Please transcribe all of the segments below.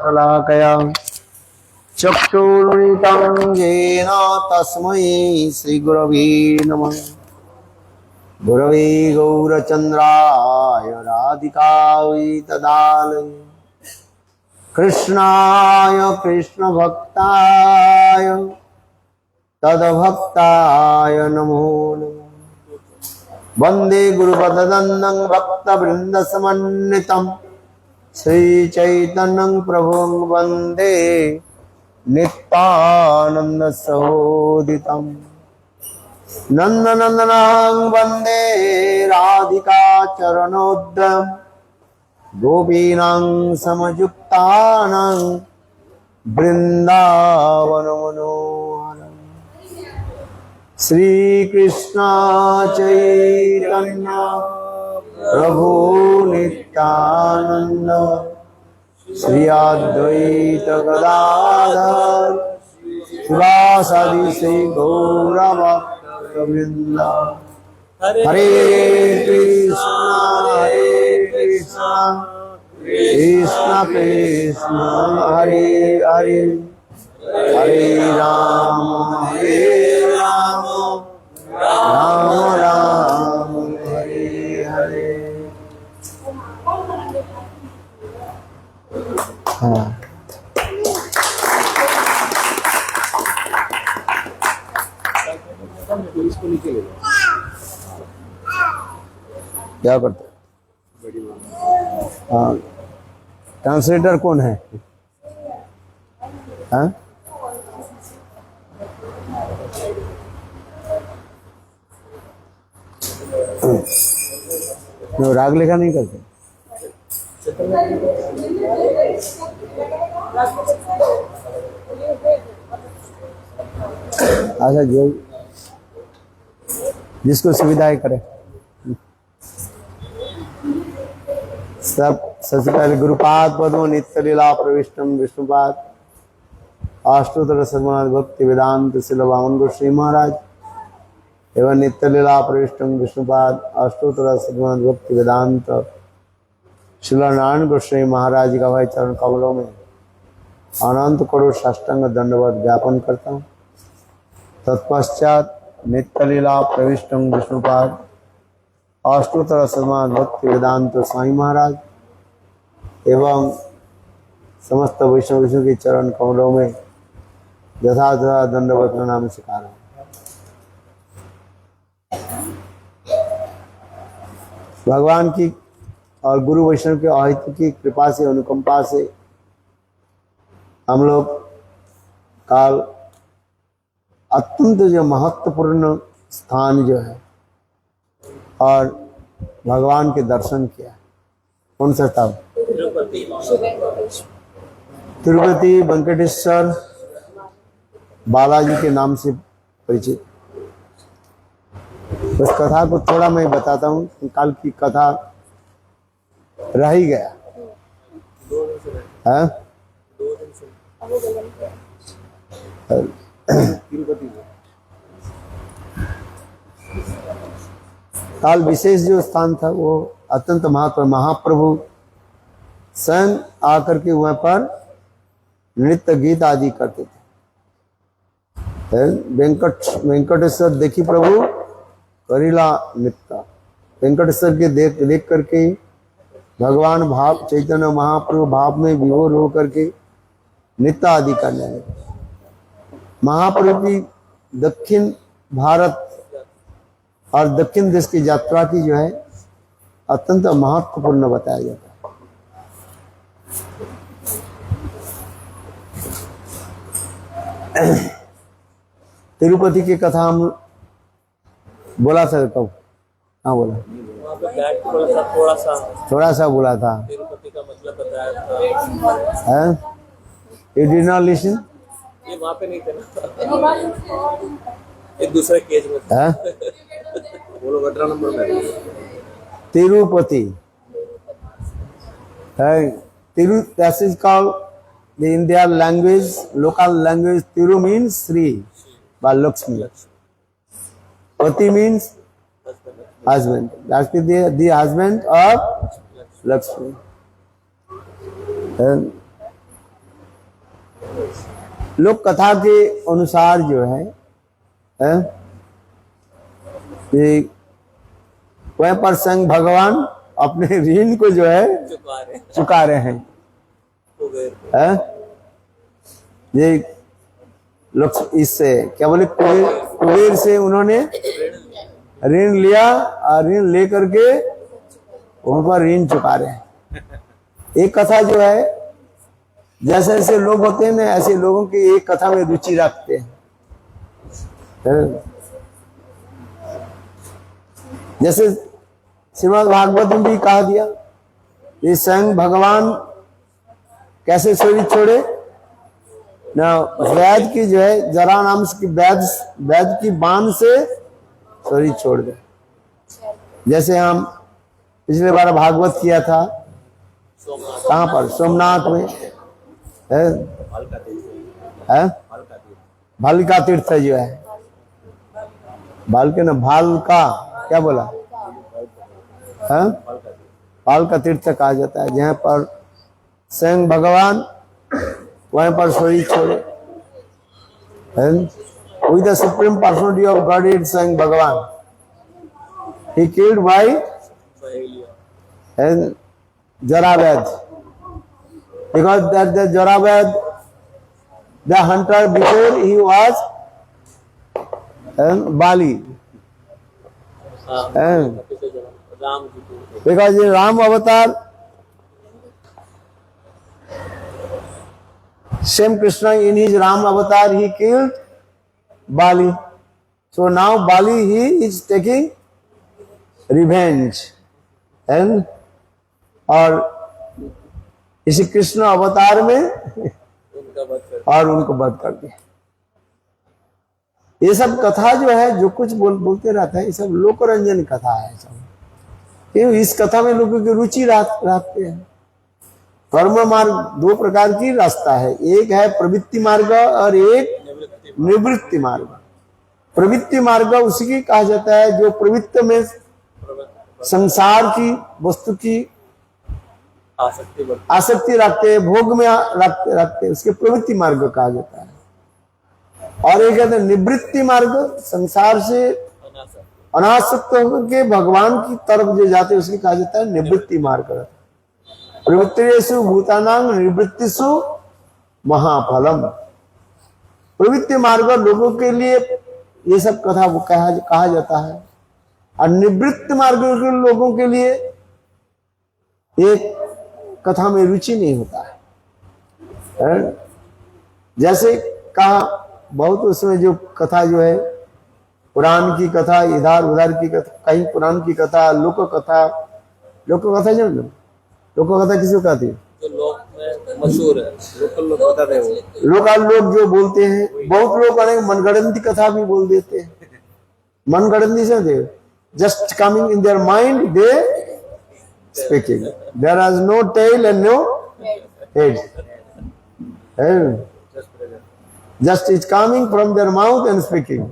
शलाकया चक्षुरुन्मिलितं येन तस्मै श्रीगुरवे नमः। गुरवे गौरचन्द्राय राधिकायै तदालये कृष्णाय कृष्णभक्ताय तद्भक्ताय नमो नमः। वन्दे गुरुपदद्वन्द्वं भक्तवृन्दसमन्वितं श्रीचैतन्यं प्रभुं वन्दे नित्यानन्दसहोदितं। नन्दनन्दनं वन्दे राधिका चरणोद्यम गोपीनां समयुक्तानां वृन्दावनमनोहरम्। श्रीकृष्ण चैतन्य प्रभु नित्यानंद श्री अद्वैत गदाधर शिवासादि श्री गौरभक्तवृंद। हरे कृष्ण कृष्ण कृष्ण हरे हरे हरे राम राम राम हरे हरे। हाँ क्या करते? हाँ ट्रांसलेटर कौन है? हाँ राग लेखा नहीं करते? अच्छा जो जिसको सुविधाएं करे सबसे पहले गुरुपाद पद्म नित्य लीला प्रविष्टम विष्णुपाद अष्टोत्तर शतनाम भक्ति वेदांत श्रील वामन गोस्वामी महाराज एवं नित्य लीला प्रविष्टम विष्णुपाद अष्टोत्तर शतनाम भक्ति वेदांत श्रील नारायण गोस्वामी महाराज का भाई चरण कमलों में अनंत करोड़ साष्टांग दंडवत ज्ञापन करता हूँ। तत्पश्चात नित्य लीला प्रविष्टम विष्णुपाद अष्टोत्तर शतनाम भक्ति वेदांत स्वामी महाराज एवं समस्त वैष्णव के चरण कमलों में यथा तथा दंडवत प्रणाम सिखा रहा हूँ। भगवान की और गुरु वैष्णव के अहित की कृपा से अनुकंपा से हम लोग काल अत्यंत जो महत्वपूर्ण स्थान जो है और भगवान के दर्शन किया। कौन सा था? तिरुपति वेंकटेश्वर बालाजी के नाम से परिचित। उस कथा को थोड़ा मैं बताता हूँ। कल की कथा रह ही गया है। काल विशेष जो स्थान था वो अत्यंत महत्व। महाप्रभु स्वयं आकर के वहां पर नृत्य गीत आदि करते थे। वेंकटेश्वर देखी प्रभु करीला नृत्य। वेंकटेश्वर के देख करके भगवान भाव चैतन्य महाप्रभु भाव में विभोर होकर के नृत्य आदि करने लगे। महाप्रभु की दक्षिण भारत और दक्षिण देश की यात्रा की जो है अत्यंत महत्वपूर्ण बताया जाता है। तिरुपति की कथा हम बोला था कब? हाँ बोला, थोड़ा सा बोला था। तिरुपति का मतलब बताया था। You did not listen? ये वहाँ पे नहीं थे ना, एक दूसरे केज में था। बोलो 18 नंबर में Tirupati that is called the Indian language, local language. Tiru means Sri by Lakshmi. Pati means husband. That is the husband of Lakshmi. And लोक कथा के अनुसार जो है ये वह पर संग भगवान अपने ऋण को जो है चुका रहे हैं। ये लोग इससे क्या बोले कुबेर से उन्होंने ऋण लिया और ऋण लेकर के उन पर ऋण चुका रहे हैं। एक कथा जो है जैसे जैसे लोग होते हैं ना ऐसे लोगों की एक कथा में रुचि रखते हैं। जैसे श्रीमद् भागवत में भी कहा दिया ये स्वयं भगवान कैसे शरीर छोड़े ना, वैद की जो है जरा नाम की वैद की बाण से शरीर छोड़ गए। जैसे हम पिछले बार भागवत किया था कहाँ पर, सोमनाथ में है भालिका तीर्थ जो है, भालके ना भालका क्या बोला है, भालका तीर्थ कहा जाता है जहाँ पर स्वयं भगवान वहीं पर शरीर छोड़े। With the supreme personality of God is स्वयं भगवान, he killed by Jaraved, because that the Jaraved, the hunter before he was Bali, because in Ram avatar same Krishna in his Ram avatar he killed Bali, so now Bali he is taking revenge and और इसी कृष्ण अवतार में और उनको वध कर दिया। ये सब कथा जो है जो कुछ बोलते रहता है ये सब लोकरंजन कथा है सब। इस कथा में लोगों की रुचि रखते हैं। कर्म मार्ग दो प्रकार की रास्ता है, एक है प्रवृत्ति मार्ग और एक निवृत्ति मार्ग। प्रवृत्ति मार्ग उसी की कहा जाता है जो प्रवृत्ति में संसार की वस्तु की आसक्ति रखते, भोग में रखते, उसके प्रवृत्ति मार्ग कहा जाता है। और एक कहते हैं निवृत्ति मार्ग, संसार से अनासक्त होकर के भगवान की तरफ जो जाते उसकी कहा जाता है निवृत्ति मार्ग। प्रवृत्तिषु भूतानां निवृत्तिषु महाफलम। प्रवृत्ति मार्ग लोगों के लिए ये सब कथा कहा जाता है और निवृत्त मार्ग के लोगों के लिए एक कथा में रुचि नहीं होता है। जैसे कहा बहुत उसमें जो कथा जो है पुराण की कथा, इधर उधर की कथा, कहीं पुराण की कथा, लोक कथा जान लो, लोक कथा किसको कहती है? जो लोक में मशहूर है, लोकल लोग बताते हैं। लोकल लोग जो बोलते हैं, बहुत लोग अनेक मनगढ़ंती कथा भी बोल देते हैं। मनगढ़ंती से दे just coming in their mind they speaking, there is no tail and no head, just it's coming from their mouth and speaking.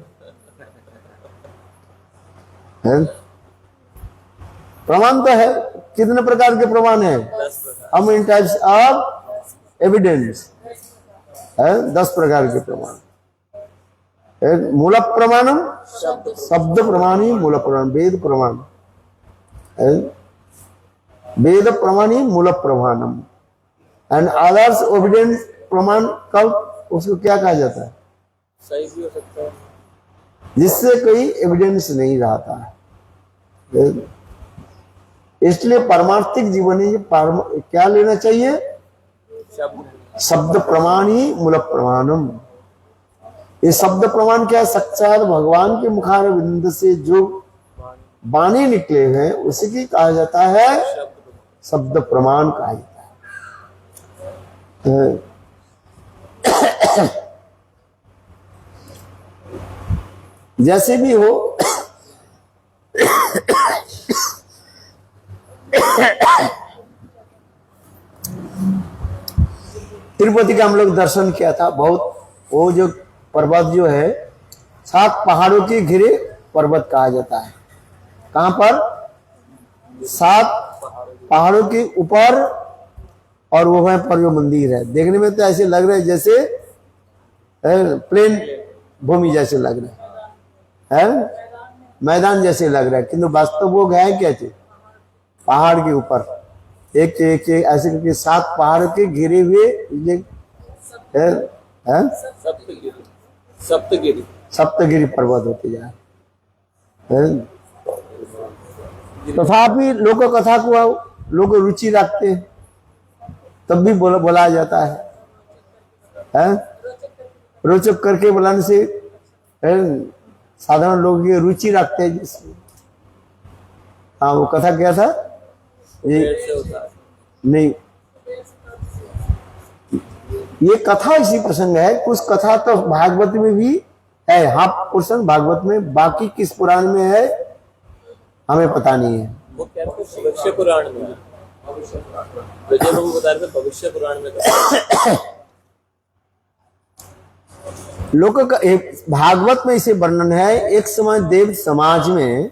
प्रमाण तो है, कितने प्रकार के प्रमाण है? How many types of evidence? 10 प्रकार के प्रमाण। मूल प्रमाणम, शब्द प्रमाणी मूल प्रमाण, वेद प्रमाण, वेद प्रमाणी मूल प्रमाणम एंड अदर्स एविडेंस प्रमाण। कब उसको क्या कहा जाता है? सही भी हो सकता है जिससे कोई एविडेंस नहीं रहता है। इसलिए पारमार्थिक जीवन में क्या लेना चाहिए? शब्द प्रमाणी मूल प्रमाणम। ये शब्द प्रमाण क्या? साक्षात भगवान के मुखार बिंद से जो वाणी निकले हैं उसी की कहा जाता है शब्द प्रमाण कहा जाता है। जैसे भी हो तिरुपति का हम लोग दर्शन किया था। बहुत वो जो पर्वत जो है 7 पहाड़ों के घिरे पर्वत कहा जाता है। कहां पर? 7 पहाड़ों के ऊपर, और वो वहां पर जो मंदिर है, देखने में तो ऐसे लग रहा है जैसे प्लेन भूमि जैसे लग रहा है, मैदान जैसे लग रहा है, किंतु वास्तव वो है क्या चीज? पहाड़ के ऊपर एक ऐसे करके 7 पहाड़ के घिरे हुए सप्तगिरी पर्वत होते जा रहे। तथापि लोक कथा को लोग रुचि रखते हैं, तब भी बोला जाता है? रोचक करके बुलाने से साधारण लोग की रुचि रखते हैं जिसमें। हाँ, वो कथा क्या था? नहीं, ये कथा इसी प्रसंग है। कुछ कथा तो भागवत में भी है, हाँ प्रसंग भागवत में, बाकी किस पुराण में है हमें पता नहीं है। वो कहते हैं भविष्य पुराण में, विजय बाबू बता रहे थे भविष्य पुराण में लोक का एक भागवत में इसे वर्णन है। एक समय देव समाज में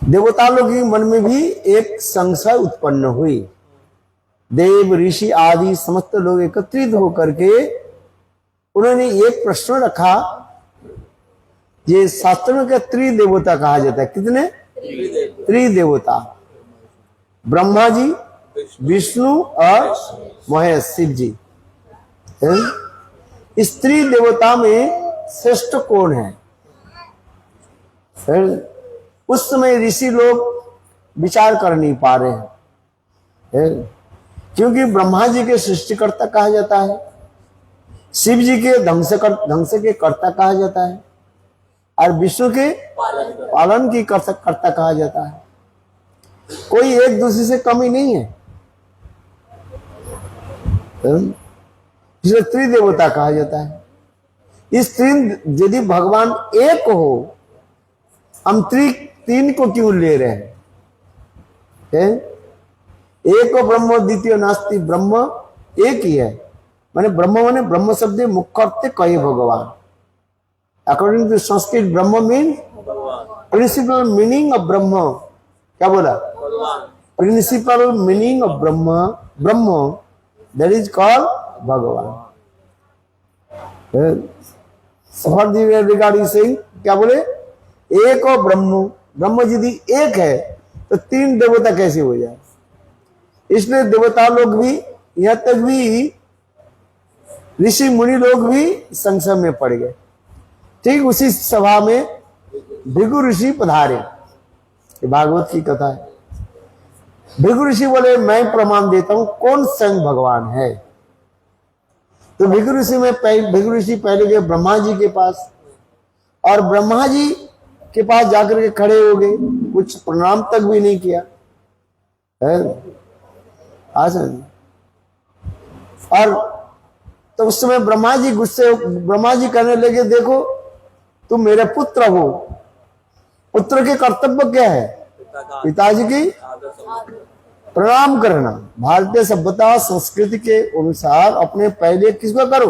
देवता लोग के मन में भी एक संशय उत्पन्न हुई। देव ऋषि आदि समस्त लोग एकत्रित होकर के उन्होंने एक प्रश्न रखा। ये शास्त्र में क्या त्रिदेवता कहा जाता है? कितने? त्रिदेवता, ब्रह्मा जी, विष्णु और महेश, शिव जी। इस त्रिदेवता में श्रेष्ठ कौन है? उस समय ऋषि लोग विचार कर नहीं पा रहे हैं, क्योंकि ब्रह्मा जी के सृष्टिकर्ता कहा जाता है, शिव जी के ध्वंस के कर्ता कहा जाता है, और विष्णु के पालन की कर्ता कहा जाता है। कोई एक दूसरे से कमी नहीं है, इसलिए त्रिदेवता कहा जाता है। इस यदि भगवान एक हो, हम तीन को क्यों ले रहे हैं? एक ब्रह्म द्वितीय नास्ति, ब्रह्म एक ही है। माने ब्रह्म माने ब्रह्म शब्द मुख्य कहे भगवान। According to Sanskrit Brahma mean principal meaning of ब्रह्म। क्या बोला? Principal meaning of Brahma that is called भगवान। रिगार्डिंग सेइंग क्या बोले? एक और ब्रह्म यदि एक है तो 3 देवता कैसे हो जाए? इसलिए देवता लोग भी, यहां तक भी ऋषि मुनि लोग भी संशय में पड़ गए। ठीक उसी सभा में भृगु ऋषि पधारे। भागवत की कथा है। भृगु ऋषि बोले मैं प्रमाण देता हूं कौन स्वयं भगवान है। तो भृगु ऋषि पहले गए ब्रह्मा जी के पास, और ब्रह्मा जी के पास जाकर के खड़े हो गए, कुछ प्रणाम तक भी नहीं किया है। और तो उस समय ब्रह्मा जी कहने लगे देखो तुम मेरे पुत्र हो, पुत्र के कर्तव्य क्या है? पिताजी की प्रणाम करना। भारतीय सभ्यता संस्कृति के अनुसार अपने पहले किसको करो?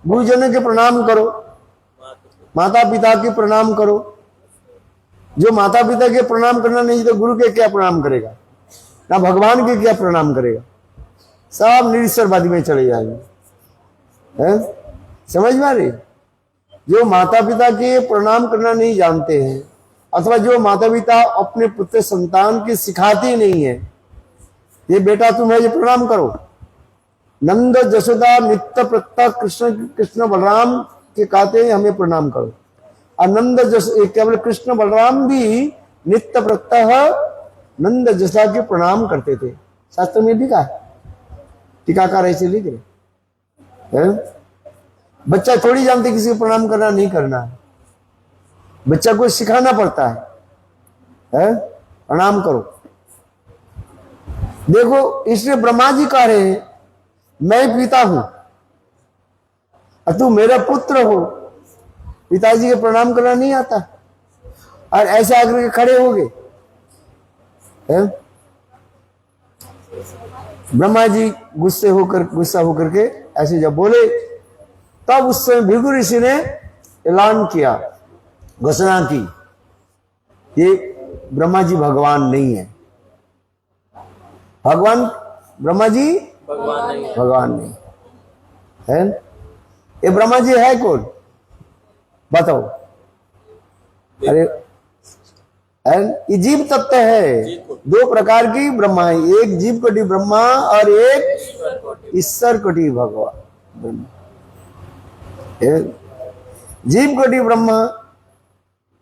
गुरुजनों के प्रणाम करो, माता पिता के प्रणाम करो। जो माता पिता के प्रणाम करना नहीं तो गुरु के क्या प्रणाम करेगा, ना भगवान के क्या प्रणाम करेगा। सब निरीश्वरवादी में चले जाएंगे। समझ में आ रही? जो माता पिता के प्रणाम करना नहीं जानते हैं, अथवा जो माता पिता अपने पुत्र संतान के सिखाते नहीं है, ये बेटा तुम है ये प्रणाम करो। नंद जसोदा नित्य प्रत्यय कृष्ण बलराम के कहते हैं हमें प्रणाम करो। नंद केवल कृष्ण बलराम भी नित्य प्रत्यय नंद जसा के प्रणाम करते थे। शास्त्र में लिखा है, टीकाकार ऐसे लिख रहे। बच्चा थोड़ी जानते किसी को प्रणाम करना नहीं करना है, बच्चा को सिखाना पड़ता है प्रणाम करो। देखो इसलिए ब्रह्मा जी कह रहे हैं मैं पिता हूं और तू मेरा पुत्र हो। पिताजी के प्रणाम करना नहीं आता और ऐसे आकर के खड़े हो गए। ब्रह्मा जी गुस्सा होकर के ऐसे जब बोले, तब उस समय भृगु ऋषि ने ऐलान किया, घोषणा की ये ब्रह्मा जी भगवान नहीं है। भगवान ब्रह्मा जी भगवान नहीं है। भगवान नहीं है। ये ब्रह्मा जी है कौन बताओ? अरे ये जीव तत्व है। दो प्रकार की ब्रह्मा है, एक जीव कोटि ब्रह्मा और एक ईश्वर कोटि भगवान ब्रह्मा। जीव कोटि ब्रह्मा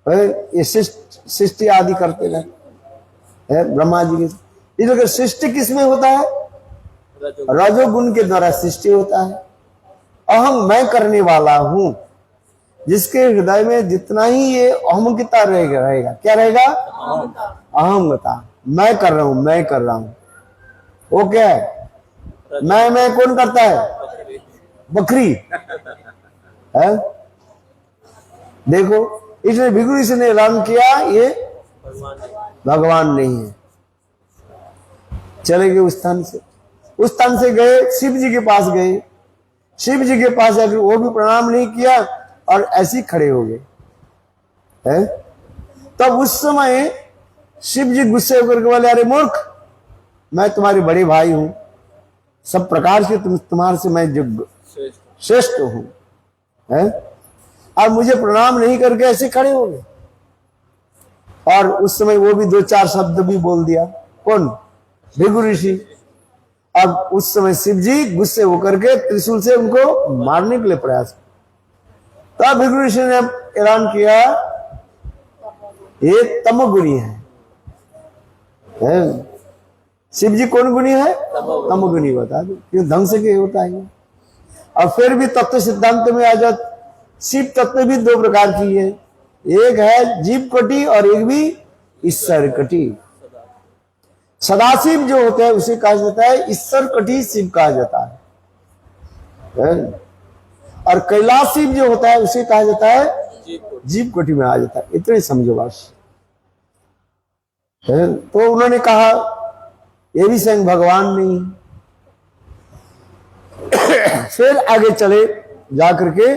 ये सृष्टि आदि करते रहे ब्रह्मा जी की। इसलिए सृष्टि किसमें होता है? रजोगुण के द्वारा सृष्टि होता है। अहम मैं करने वाला हूं। जिसके हृदय में जितना ही ये अहमता रहेगा क्या रहेगा? अहमता। मैं कर रहा हूं, मैं कर रहा हूं। वो क्या है? मैं कौन करता है? बकरी है। देखो इसलिए भिखु ऋषि ने ऐलान किया ये भगवान नहीं है। चले गए उस स्थान से गए, शिव जी के पास गए। शिव जी के पास जाकर वो भी प्रणाम नहीं किया और ऐसे ही खड़े हो गए हैं। तब उस समय शिव जी गुस्से होकर के बोले, अरे मूर्ख, मैं तुम्हारे बड़े भाई हूं, सब प्रकार से तुम्हारे से मैं श्रेष्ठ हूं है? और मुझे प्रणाम नहीं करके ऐसे खड़े हो गए। और उस समय वो भी दो चार शब्द भी बोल दिया। कौन? भिखु ऋषि। अब उस समय शिव जी गुस्से होकर के त्रिशूल से उनको मारने के लिए प्रयास। तब भिखु ऋषि ने ऐलान किया ये तमोगुणी है। शिव जी कौन गुणी है? तमोगुणी। बता दो क्यों ढंग से क्या होता है। और फिर भी तत्व सिद्धांत में आ जाओ, शिव तत्व भी दो प्रकार की है। एक है जीव कोटि और एक भी ईश्वर कोटि। सदाशिव जो होते हैं उसे कहा जाता है ईश्वर कोटि शिव कहा जाता है। और कैलाश शिव जो होता है उसे कहा जाता है जीव कोटि में आ जाता है। इतने समझो बस। तो उन्होंने कहा ये भी स्वयं भगवान नहीं। फिर आगे चले जाकर के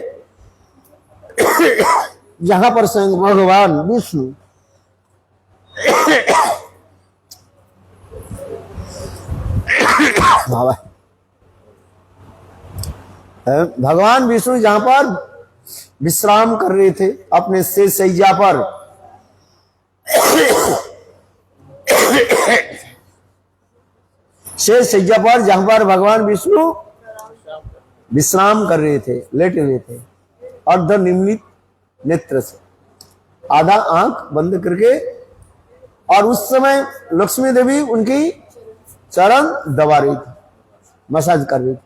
जहां पर स्वयं भगवान विष्णु भगवान विष्णु जहां पर विश्राम कर रहे थे अपने शेष शैया पर, शेष शैया पर जहां पर भगवान विष्णु विश्राम कर रहे थे, लेटे हुए थे, अर्ध निमित नेत्र से, आधा आंख बंद करके। और उस समय लक्ष्मी देवी उनकी चरण दबा रही थी, मसाज कर रही थी।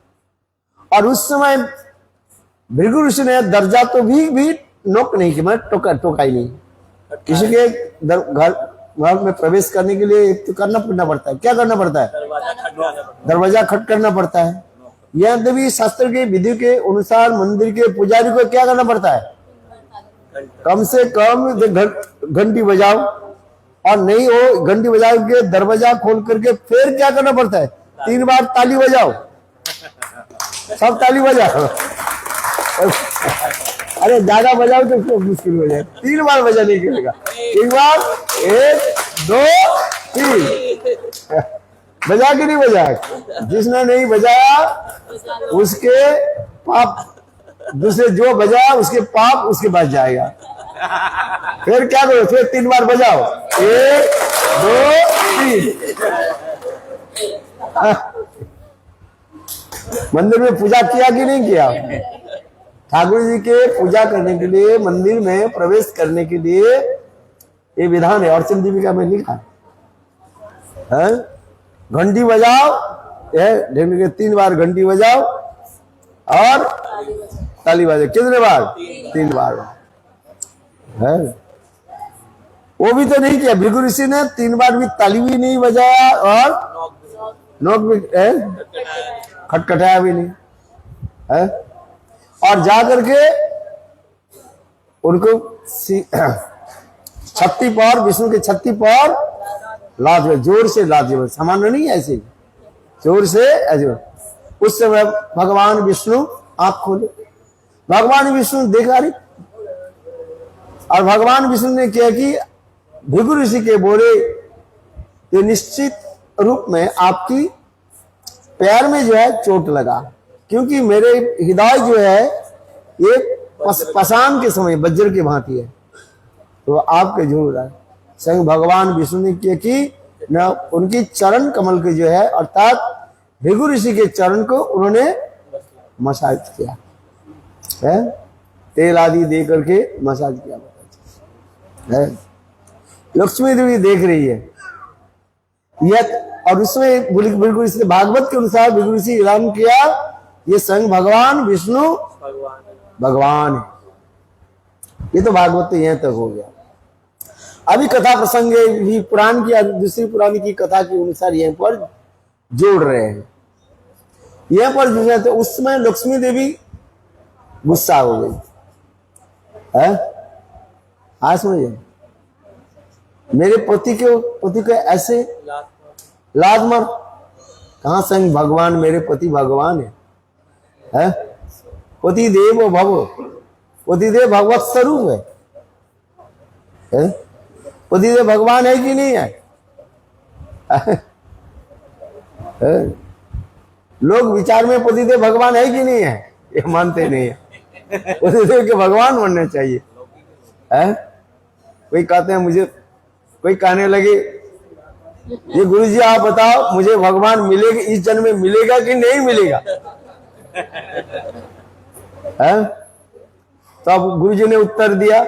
और उस समय भृगु ऋषि ने दर्जा तो भी नोक नहीं किया, मतलब टोका ही नहीं। किसी के घर में प्रवेश करने के लिए एक तो करना पड़ता है। क्या करना पड़ता है? दरवाजा खट करना पड़ता है। यह देवी शास्त्र के विधि के अनुसार मंदिर के पुजारी को क्या करना पड़ता है? कम से कम घंटी बजाओ, और नहीं हो घंटी बजा के दरवाजा खोल करके फिर क्या करना पड़ता है? 3 बार ताली बजाओ, सब ताली बजाओ। अरे ज्यादा बजाओ तो क्यों मुश्किल हो जाए। 3 बार बजाने के लिए 1 बार 1 2 3 बजा के नहीं बजाया। जिसने नहीं बजाया उसके पाप, दूसरे जो बजाया उसके पाप उसके पास जाएगा। फिर क्या करो? फिर 3 बार बजाओ, 1 2 3। मंदिर में पूजा किया कि नहीं किया? ठाकुर जी के पूजा करने के लिए मंदिर में प्रवेश करने के लिए ये विधान है। अर्चन दीपिका में लिखा है। घंटी बजाओ, 3 बार घंटी बजाओ और ताली बजाओ। कितने बार? 3 बार है। वो भी तो नहीं किया भृगु ऋषि ने। 3 बार भी ताली भी नहीं बजाया और नोक भी खटखटाया भी नहीं है। और जाकर के उनको छत्ती पर, विष्णु के छत्ती पर लात, जोर से लात, सामान्य नहीं ऐसे, जोर से ऐसे। उस समय भगवान विष्णु आंख खोले। भगवान विष्णु देखा रही, और भगवान विष्णु ने किया कि भृगु ऋषि के बोले कि निश्चित रूप में आपकी पैर में जो है चोट लगा, क्योंकि मेरे हृदय जो है ये पसान के समय वज्र की भांति है, तो आपके जरूर है। स्वयं भगवान विष्णु ने किया कि न उनकी चरण कमल के जो है अर्थात भृगु ऋषि के चरण को उन्होंने मसाज किया है, तेल आदि दे करके मसाज किया है। लक्ष्मी देवी देख रही है यह, और उसमें बिल्कुल इसलिए भागवत के अनुसार भृगु ऋषि ऐलान किया ये स्वयं भगवान विष्णु भगवान है। ये तो भागवत तो यहां तक हो गया। अभी कथा प्रसंग भी पुराण की दूसरी पुरानी की कथा के अनुसार यहां पर जोड़ रहे हैं। यहां पर जो है तो उस समय लक्ष्मी देवी गुस्सा हो गई है। हाँ समझे, मेरे पति को ऐसे लाद मर, कहां संग भगवान, मेरे पति भगवान है? पति देव भव, पति देव भगवत स्वरूप है? पति देव भगवान है कि नहीं है? लोग विचार में पति देव भगवान है कि नहीं है ये मानते नहीं है। पति देव के भगवान बनने चाहिए है? कोई कहते हैं मुझे, कोई कहने लगे ये गुरुजी आप बताओ मुझे भगवान मिलेगा इस जन्म में मिलेगा कि नहीं मिलेगा है? तो अब गुरुजी ने उत्तर दिया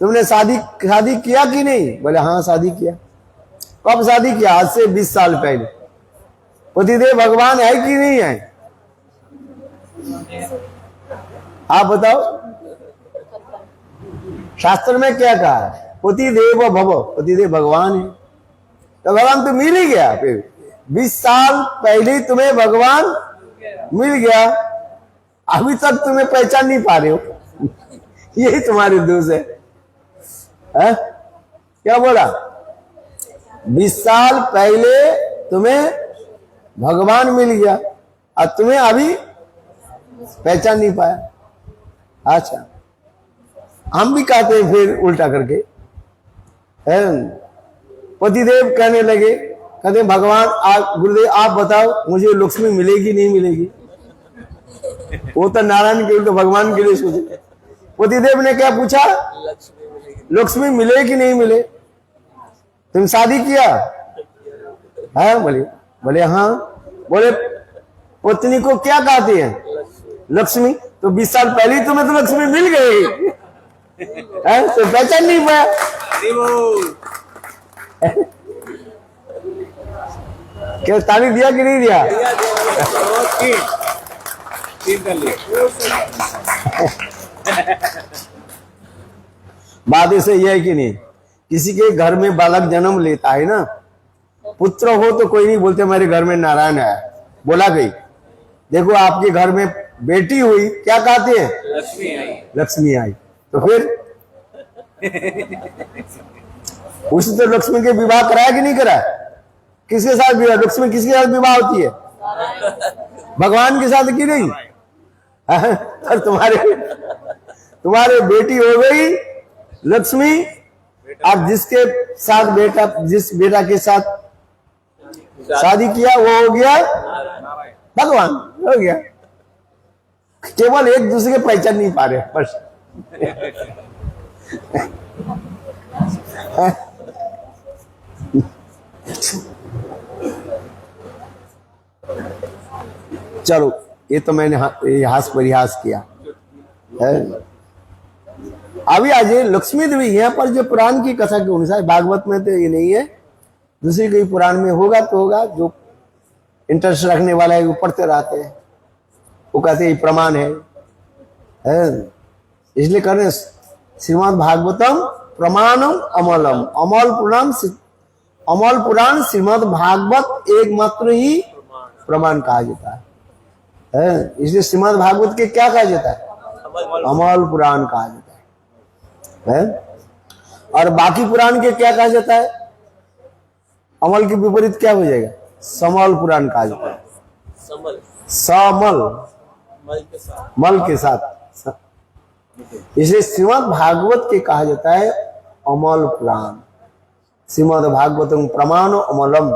तुमने शादी किया कि नहीं? बोले हाँ शादी किया। कब शादी किया? आज से 20 साल पहले। पतिदेव भगवान है कि नहीं है? आप बताओ शास्त्र में क्या कहा है? पतिदेव भव, पतिदेव भगवान है, तो भगवान तो मिल ही गया। फिर 20 साल पहले तुम्हें भगवान मिल गया, अभी तक तुम्हें पहचान नहीं पा रहे हो यही तुम्हारे दोष है। क्या बोला? 20 साल पहले तुम्हें भगवान मिल गया और तुम्हें अभी पहचान नहीं पाया। अच्छा, हम भी कहते हैं फिर उल्टा करके, पतिदेव कहने लगे, कहते भगवान गुरुदेव आप बताओ मुझे लक्ष्मी मिलेगी नहीं मिलेगी? वो तो नारायण के उल्टे भगवान के लिए सोचे। पतिदेव ने क्या पूछा? लक्ष्मी मिले कि नहीं मिले? तुम शादी किया है? बोले हाँ। बोले पत्नी को क्या कहते हैं? लक्ष्मी। तो 20 साल पहले ही तुम्हें तो लक्ष्मी मिल गई है, तो पहचान नहीं पाया। क्या ताली दिया कि नहीं दिया? बात ऐसे यह है कि नहीं, किसी के घर में बालक जन्म लेता है ना, पुत्र हो तो कोई नहीं बोलते मेरे घर में नारायण है, बोला गई। देखो आपके घर में बेटी हुई, क्या कहते हैं? लक्ष्मी आई। लक्ष्मी आई। तो फिर उसने तो लक्ष्मी के विवाह कराया कि नहीं कराया? किसके साथ विवाह? लक्ष्मी किसके साथ विवाह होती है? भगवान के साथ की नहीं? और तुम्हारे बेटी हो गई लक्ष्मी, अब जिसके साथ बेटा, जिस बेटा के साथ शादी किया वो हो गया भगवान, हो गया। केवल एक दूसरे के पहचान नहीं पा रहे बस। चलो ये तो मैंने हास परिहास किया है। अभी आज लक्ष्मी देवी यहाँ पर जो पुराण की कथा के अनुसार, भागवत में तो ये नहीं है, दूसरी कोई पुराण में होगा तो होगा, जो इंटरेस्ट रखने वाला है वो पढ़ते रहते हैं, वो कहते हैं प्रमाण है। इसलिए करें श्रीमद् भागवतम प्रमाणम अमलम, अमल पुराण श्रीमद् भागवत एकमात्र ही प्रमाण कहा जाता है। इसलिए श्रीमद् भागवत के क्या कहा जाता है? अमल पुराण कहा जाता है। और बाकी पुराण के क्या कहा जाता है? अमल के विपरीत क्या हो जाएगा? समल पुराण कहा जाता है। समल, मल के साथ। इसलिए श्रीमद् भागवत के कहा जाता है अमल पुराण। श्रीमद् भागवतम प्रमाण अमलम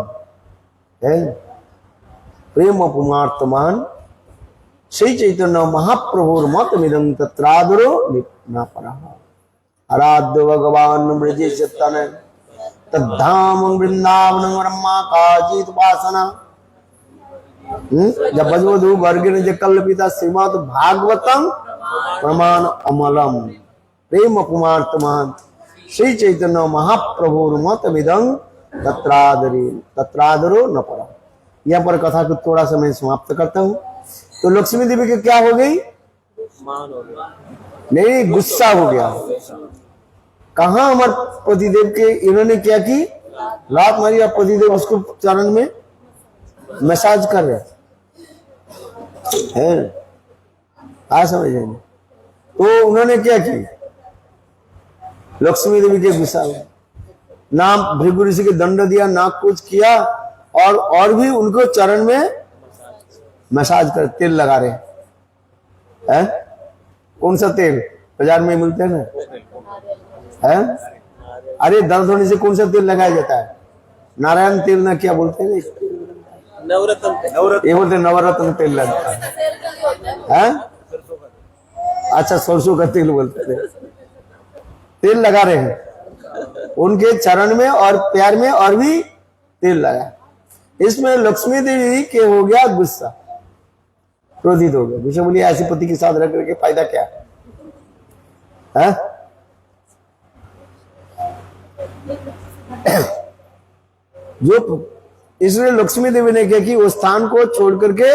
है, प्रेम पुमार्तमान श्री चैतन्य महाप्रभुर मत मिदं तत्रादरो न परः आराध्य भगवान ब्रजे चतन तद्धाम वृंदावन ब्रह्मा काचित उपासना। जब बजवधु वर्ग ने कल्पिता श्रीमद् भागवतम प्रमाण अमलम प्रेम पुमार्तमान श्री चैतन्य महाप्रभुर मत मिदं तत्रादरो न परः। यहाँ पर कथा को थोड़ा सा मैं समाप्त करता हूँ। तो लक्ष्मी देवी के क्या हो गई? मान हो गया, नहीं, गुस्सा हो गया। कहा हमारे पतिदेव के इन्होंने क्या की? लात मारी। आप पतिदेव उसको चरण में मसाज कर रहे हैं, आ समझ रहे? तो उन्होंने क्या की? लक्ष्मी देवी के गुस्सा हुआ, ना भृगु ऋषि के दंड दिया, ना कुछ किया, और भी उनको चरण में मसाज कर तेल लगा रहे हैं। कौन सा तेल बाजार में मिलते हैं ना? है? अरे दर्द होने से कौन सा तेल लगाया जाता है? नारायण तेल ना, क्या बोलते हैं? ये बोलते नवरत्न तेल लगता है। अच्छा, सरसों का तेल बोलते हैं। तेल लगा रहे हैं उनके चरण में और पैर में, और भी तेल लगा। इसमें लक्ष्मी देवी के हो गया गुस्सा, क्रोधित हो गया। विष्णु बोलिए ऐसे पति के साथ रह करके फायदा क्या है? जो इसलिए लक्ष्मी देवी ने क्या कि वो स्थान को छोड़ करके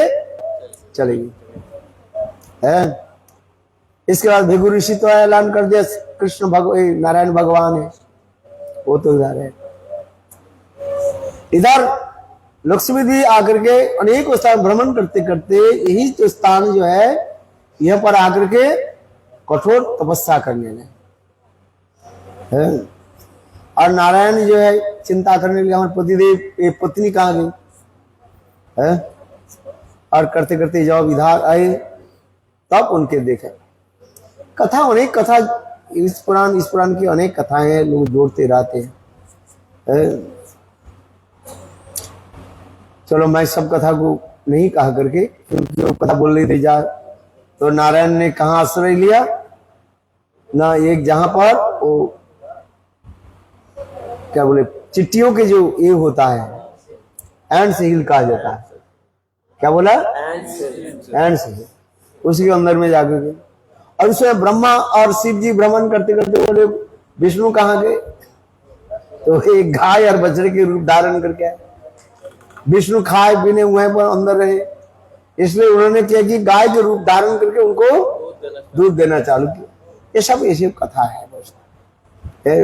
चलेगी। इसके बाद भृगु ऋषि तो ऐलान कर दिया कृष्ण नारायण भगवान है, वो तो इधर है। इधर लक्ष्मी देवी आकर के अनेक स्थान भ्रमण करते करते यही जो स्थान जो है, यहां पर आकर के कठोर तपस्या करने लगे। और नारायण जो है चिंता करने लगे, हमारे पतिदेव ये पत्नी कहाँ गई है? और करते करते जब इधर आए तब उनके देखे कथा, अनेक कथा इस पुराण की अनेक कथाएं हैं, लोग जोड़ते रहते हैं। चलो मैं सब कथा को नहीं कहा करके, क्योंकि वो कथा बोल रही थी जा, तो नारायण ने कहाँ आश्रय लिया ना, एक जहां पर वो क्या बोले चिट्टियों के जो ये होता है एंड हिल कहा जाता है, क्या बोला? एंड्स हिल, उसी के अंदर में जाकर के, और उसमें ब्रह्मा और शिव जी भ्रमण करते करते बोले विष्णु कहाँ गए? तो एक गाय और बछड़े के रूप धारण करके आए। विष्णु खाए पीने हुए पर अंदर रहे, इसलिए उन्होंने क्या कि गाय के रूप धारण करके उनको दूध देना चालू किया। ये सब ऐसी कथा है।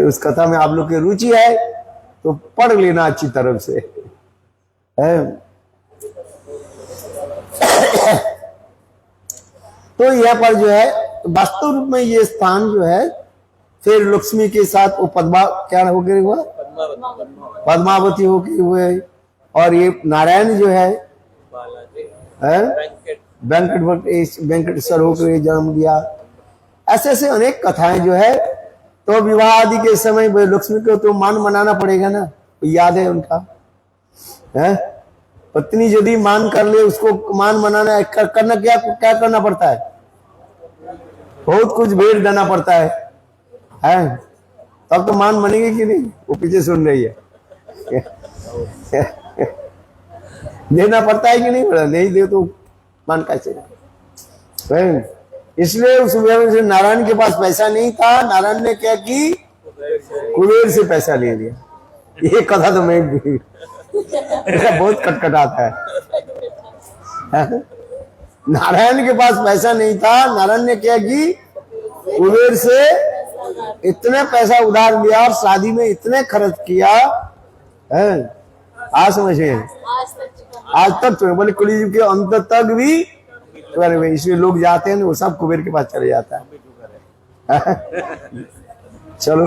उस कथा में आप लोग की रुचि है तो पढ़ लेना अच्छी तरह से। तो यहाँ पर जो है वास्तव रूप में ये स्थान जो है, फिर लक्ष्मी के साथ वो क्या हो गए हुआ, पद्मावती हो गई हुए, और ये नारायण जो है वेंकटेश्वर होकर जन्म दिया। ऐसे ऐसे अनेक कथाएं जो है। तो विवाह आदि के समय लक्ष्मी को तो मान मनाना पड़ेगा ना, तो याद है उनका है? पत्नी यदि मान कर ले, उसको मान मनाना करना क्या करना पड़ता है? बहुत कुछ भेंट देना पड़ता है? तब तो मान बनेगी कि नहीं? वो पीछे सुन रही है। देना पड़ता है कि नहीं? नहीं दे तो मान कैसे? इसलिए उस से नारायण के पास पैसा नहीं था, नारायण ने क्या की? कुबेर से पैसा ले लिया। ये कथा तो मैं भी बहुत कटकटाता है। नारायण के पास पैसा नहीं था, नारायण ने क्या की? कुबेर से इतने पैसा उधार लिया और शादी में इतने खर्च किया है। आज समझे, आज तक बोले कलयुग के अंत तक भी, इसलिए लोग जाते हैं वो सब कुबेर के पास चले जाता है। चलो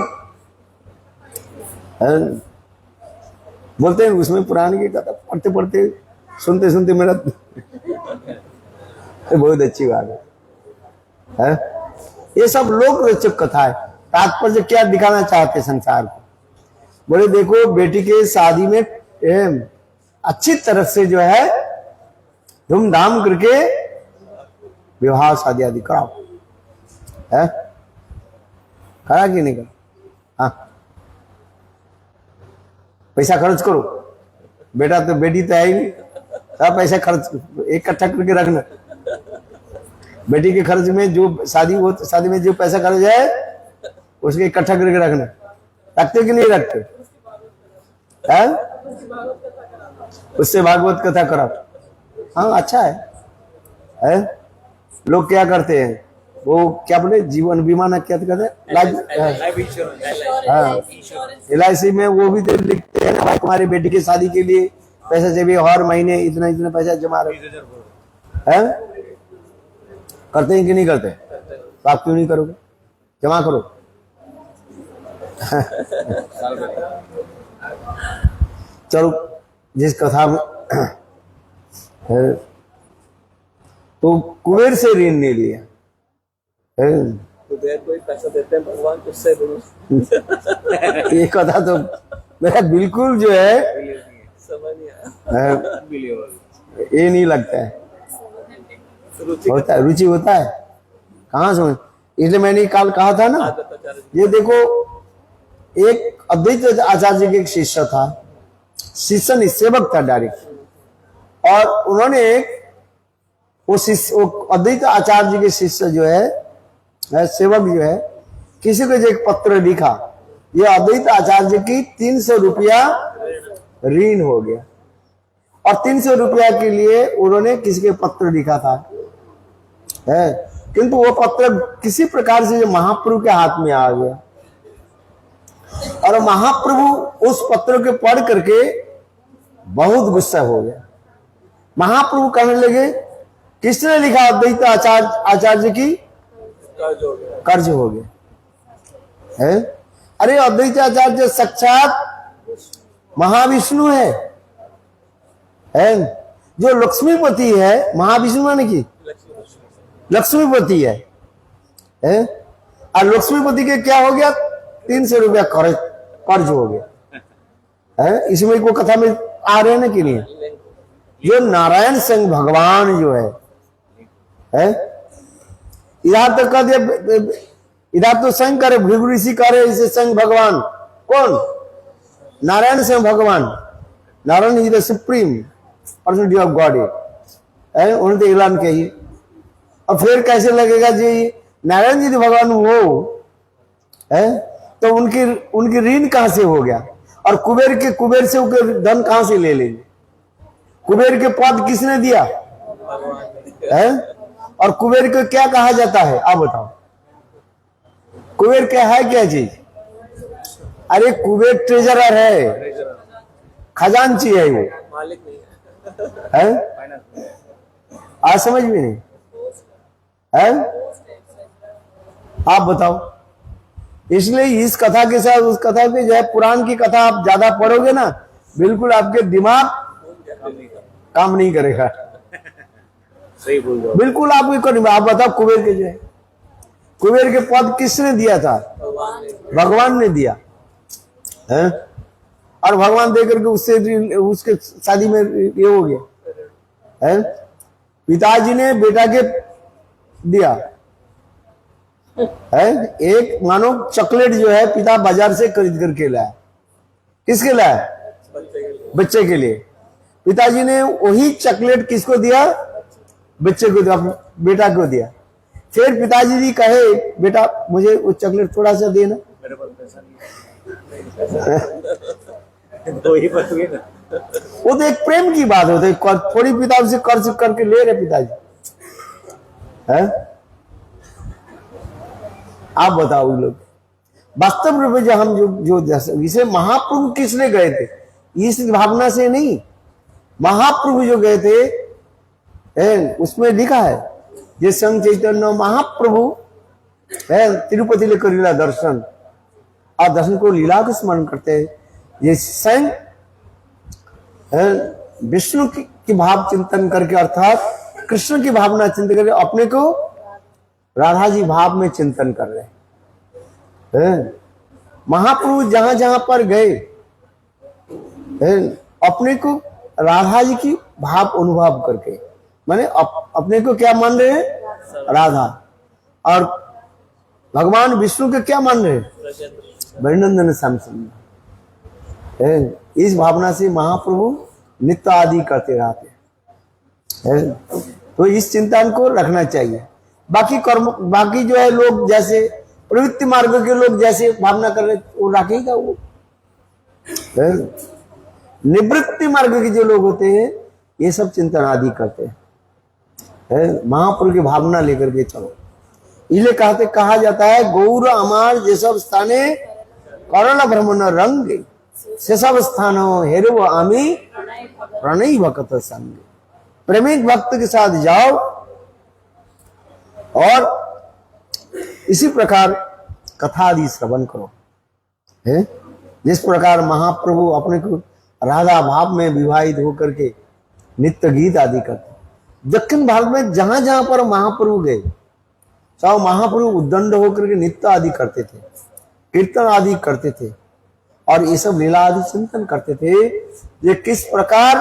बोलते हैं उसमें पुराण की कथा पढ़ते पढ़ते सुनते सुनते मेरा बहुत अच्छी बात है। ये सब लोक रोचक कथा है। तात्पर्य क्या दिखाना चाहते संसार को? बोले देखो बेटी के शादी में अच्छी तरह से जो है धूमधाम करके विवाह शादी आदि कराओ, है करा कि नहीं करा? हाँ, पैसा खर्च करो, बेटा तो बेटी तो है ही नहीं, सब पैसा खर्च इकट्ठा करके रखना। बेटी के खर्च में जो शादी में जो पैसा खर्च है उसके इकट्ठा करके रखना। रखते कि नहीं रखते? है उससे भागवत कथा कराओ। हाँ अच्छा है? लोग क्या करते हैं, वो क्या बोले जीवन बीमा ना क्या कहते हैं, लाइफ इंश्योरेंस। हाँ LIC में वो भी तो लिखते हैं ना भाई तुम्हारी बेटी की शादी के लिए पैसा चाहिए, हर महीने इतना इतना पैसा जमा रहे हैं। करते हैं कि नहीं करते? तो आप क्यों नहीं करोगे? जमा करो। चलो जिस कथा में तो कुबेर से ऋण नहीं लिया, कुबेर कोई पैसा देते हैं भगवान उससे ये कथा तो मेरा बिल्कुल जो है समझ नहीं आया। ये नहीं लगता है। होता है, रुचि होता है, कहाँ समझ। इसलिए मैंने कल कहा था ना, ये देखो एक अद्वैत आचार्य के एक शिष्य था, शिष्य नहीं सेवक था डायरेक्ट, और उन्होंने वो अद्वैत आचार्य के शिष्य जो है सेवक जो है किसी को जो एक पत्र लिखा, ये अद्वैत आचार्य की 300 रुपया ऋण हो गया, और 300 रुपया के लिए उन्होंने किसी के पत्र लिखा था, है किंतु वो पत्र किसी प्रकार से जो महाप्रभु के हाथ में आ गया, और महाप्रभु उस पत्र के पढ़ करके बहुत गुस्सा हो गया। महाप्रभु कहने लगे किसने लिखा? अद्वैत आचार्य की कर्ज हो गया है। अरे अद्वैत आचार्य साक्षात महाविष्णु है, जो लक्ष्मीपति है। महाविष्णु माने की लक्ष्मीपति है, और लक्ष्मीपति के क्या हो गया? 300 रुपया कर्ज हो गया है। इसमें को कथा में आ रहे हैं ना कि नहीं? जो नारायण संग भगवान जो है इधर तो कह दिया, इधर तो संग करे भृगु ऋषि करे इसे संग भगवान कौन? नारायण संग भगवान। Narayan is the supreme personality of God है, उन्होंने तो ऐलान किया। और फिर कैसे लगेगा जी नारायण जी तो भगवान हो है, तो उनकी ऋण कहां से हो गया? और कुबेर से धन कहां से ले लेंगे? कुबेर के पद किसने दिया है? और कुबेर को क्या कहा जाता है आप बताओ? कुबेर क्या है, क्या चीज? अरे कुबेर ट्रेजरर है, खजांची है वो, मालिक नहीं है? आज समझ में नहीं है? आप बताओ। इसलिए इस कथा के साथ उस कथा के जो है पुराण की कथा आप ज्यादा पढ़ोगे ना, बिल्कुल आपके दिमाग काम नहीं करेगा। सही बोल रहे हो। बिल्कुल आपको आप बताओ कुबेर के जो है, कुबेर के पद किसने दिया था? भगवान ने दिया है। और भगवान दे करके उसके शादी में ये हो गया है। पिताजी ने बेटा के दिया है। एक मानो चॉकलेट जो है पिता बाजार से खरीद करके लाया, किसके लाया? बच्चे के लिए। पिताजी ने वही चॉकलेट किसको दिया? बच्चे को दिया, बेटा को दिया। फिर पिताजी जी कहे बेटा मुझे वो चॉकलेट थोड़ा सा देना, मेरे पास पैसा नहीं तो ही बच गए ना। वो तो एक प्रेम की बात होती है। थोड़ी पिता से कर्ज करके ले रहे पिताजी है। आप बताओ लोग वास्तव रूप में जो हम जो इसे महाप्रभु किसने गए थे? इस भावना से नहीं, महाप्रभु जो गए थे उसमें लिखा है ये संग चैतन्य महाप्रभु तिरुपति लेकर लीला दर्शन, और दर्शन को लीला को स्मरण करते हैं। ये स्वयं विष्णु की भाव चिंतन करके अर्थात कृष्ण की भावना चिंतन करके अपने को राधा जी भाव में चिंतन कर रहे हैं। महाप्रभु जहां जहां पर गए अपने को राधा जी की भाव अनुभव करके, माने अपने को क्या मान रहे हैं? राधा। और भगवान विष्णु के क्या मान रहे हैं? ब्रजनंदन श्याम सुंदर। इस भावना से महाप्रभु नित्य आदि करते रहते हैं। तो इस चिंतन को रखना चाहिए। बाकी कर्म, बाकी जो है लोग जैसे प्रवृत्ति मार्ग के लोग जैसे भावना कर रहे वो रखेगा वो। निवृत्ति मार्ग के जो लोग होते हैं ये सब चिंतन आदि करते हैं। महापुरुष की भावना लेकर के चलो। इसलिए कहा जाता है गौर अमार जे सब स्थाने कर्ण भ्रमण रंग से सब स्थानों हेरव आमी प्रणय भक्त संग। प्रेमिक भक्त के साथ जाओ और इसी प्रकार कथा आदि श्रवण करो। है जिस प्रकार महाप्रभु अपने को राधा भाव में विवाहित होकर के नित्य गीत आदि करते। दक्षिण भारत में जहां जहां पर महाप्रभु गए सब महाप्रभु उद्दंड होकर के नित्य आदि करते थे, कीर्तन आदि करते थे और ये सब लीला आदि चिंतन करते थे। ये किस प्रकार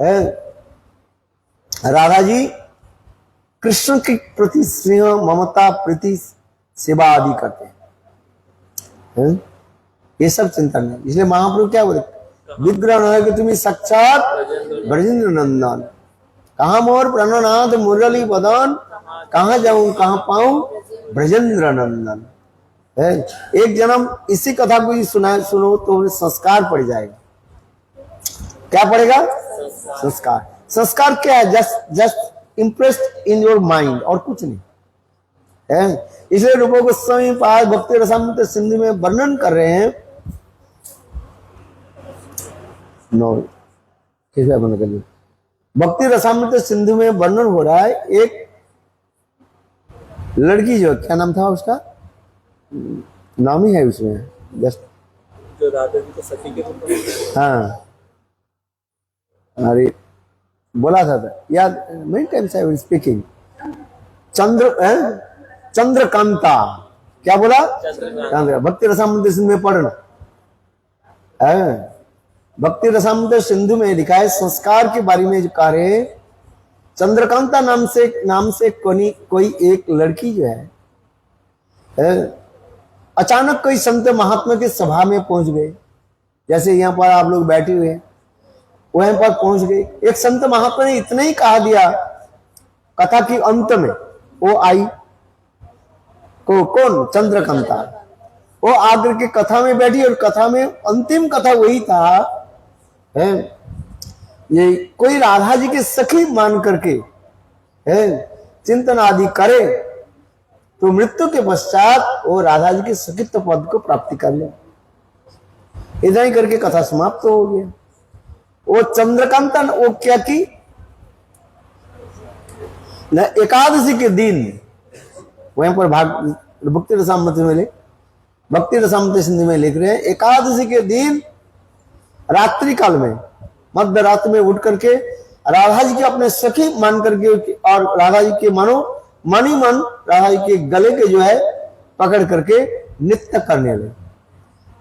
है राधा जी कृष्ण के प्रति स्नेह ममता प्रीति सेवा आदि करते हैं। ये सब चिंतन है। इसलिए महाप्रभु क्या बोले? विग्रह है कि तुम्हें साक्षात ब्रजेंद्र नंदन। कहा मोर प्रणनाथ मुरली बदन, कहाँ जाऊं कहाँ पाऊं ब्रजेंद्र नंदन। एक जन्म इसी कथा को ही सुनो तो संस्कार पड़ जाएगा। क्या पड़ेगा? संस्कार। संस्कार क्या है? Just impressed in your mind और कुछ नहीं है। इसलिए रूप गोस्वामी पाद भक्ति रसामृत सिंधु में वर्णन कर रहे हैं। भक्ति रसामृत सिंधु में वर्णन हो रहा है एक लड़की जो क्या नाम था उसका? नाम ही है उसमें जस्ट जो राधा जी को सखी के रूप में। हाँ अरे बोला था याद many times I will speaking. Chandrakanta. क्या बोला? चंद्र। भक्ति रसामृत सिंधु में पढ़ना। भक्ति रसामृत सिंधु में लिखा है संस्कार के बारे में जो कह रहे हैं। चंद्रकांता नाम से कोई एक लड़की जो है अचानक कोई संत महात्मा की सभा में पहुंच गए। जैसे यहाँ पर आप लोग बैठे हुए हैं वहीं पर पहुंच गए। एक संत महात्मा ने इतना ही कहा दिया कथा की अंत में। वो आई कौन? चंद्रकांता। वो आकर के कथा में बैठी और कथा में अंतिम कथा वही था है ये कोई राधा जी के सखी मान करके है चिंतन आदि करे तो मृत्यु के पश्चात वो राधा जी के सखित्व पद को प्राप्ति कर ले। इधर ही करके कथा समाप्त हो गया। वो चंद्रकांता वो क्या की न एकादशी के दिन वहीं पर भक्ति रसामृत सिंधु में लिख रहे हैं एकादशी के दिन रात्रि काल में मध्य रात्रि में उठ करके राधा जी के अपने सखी मान करके और राधा जी के मन राधा जी के गले के जो है पकड़ करके नृत्य करने लगे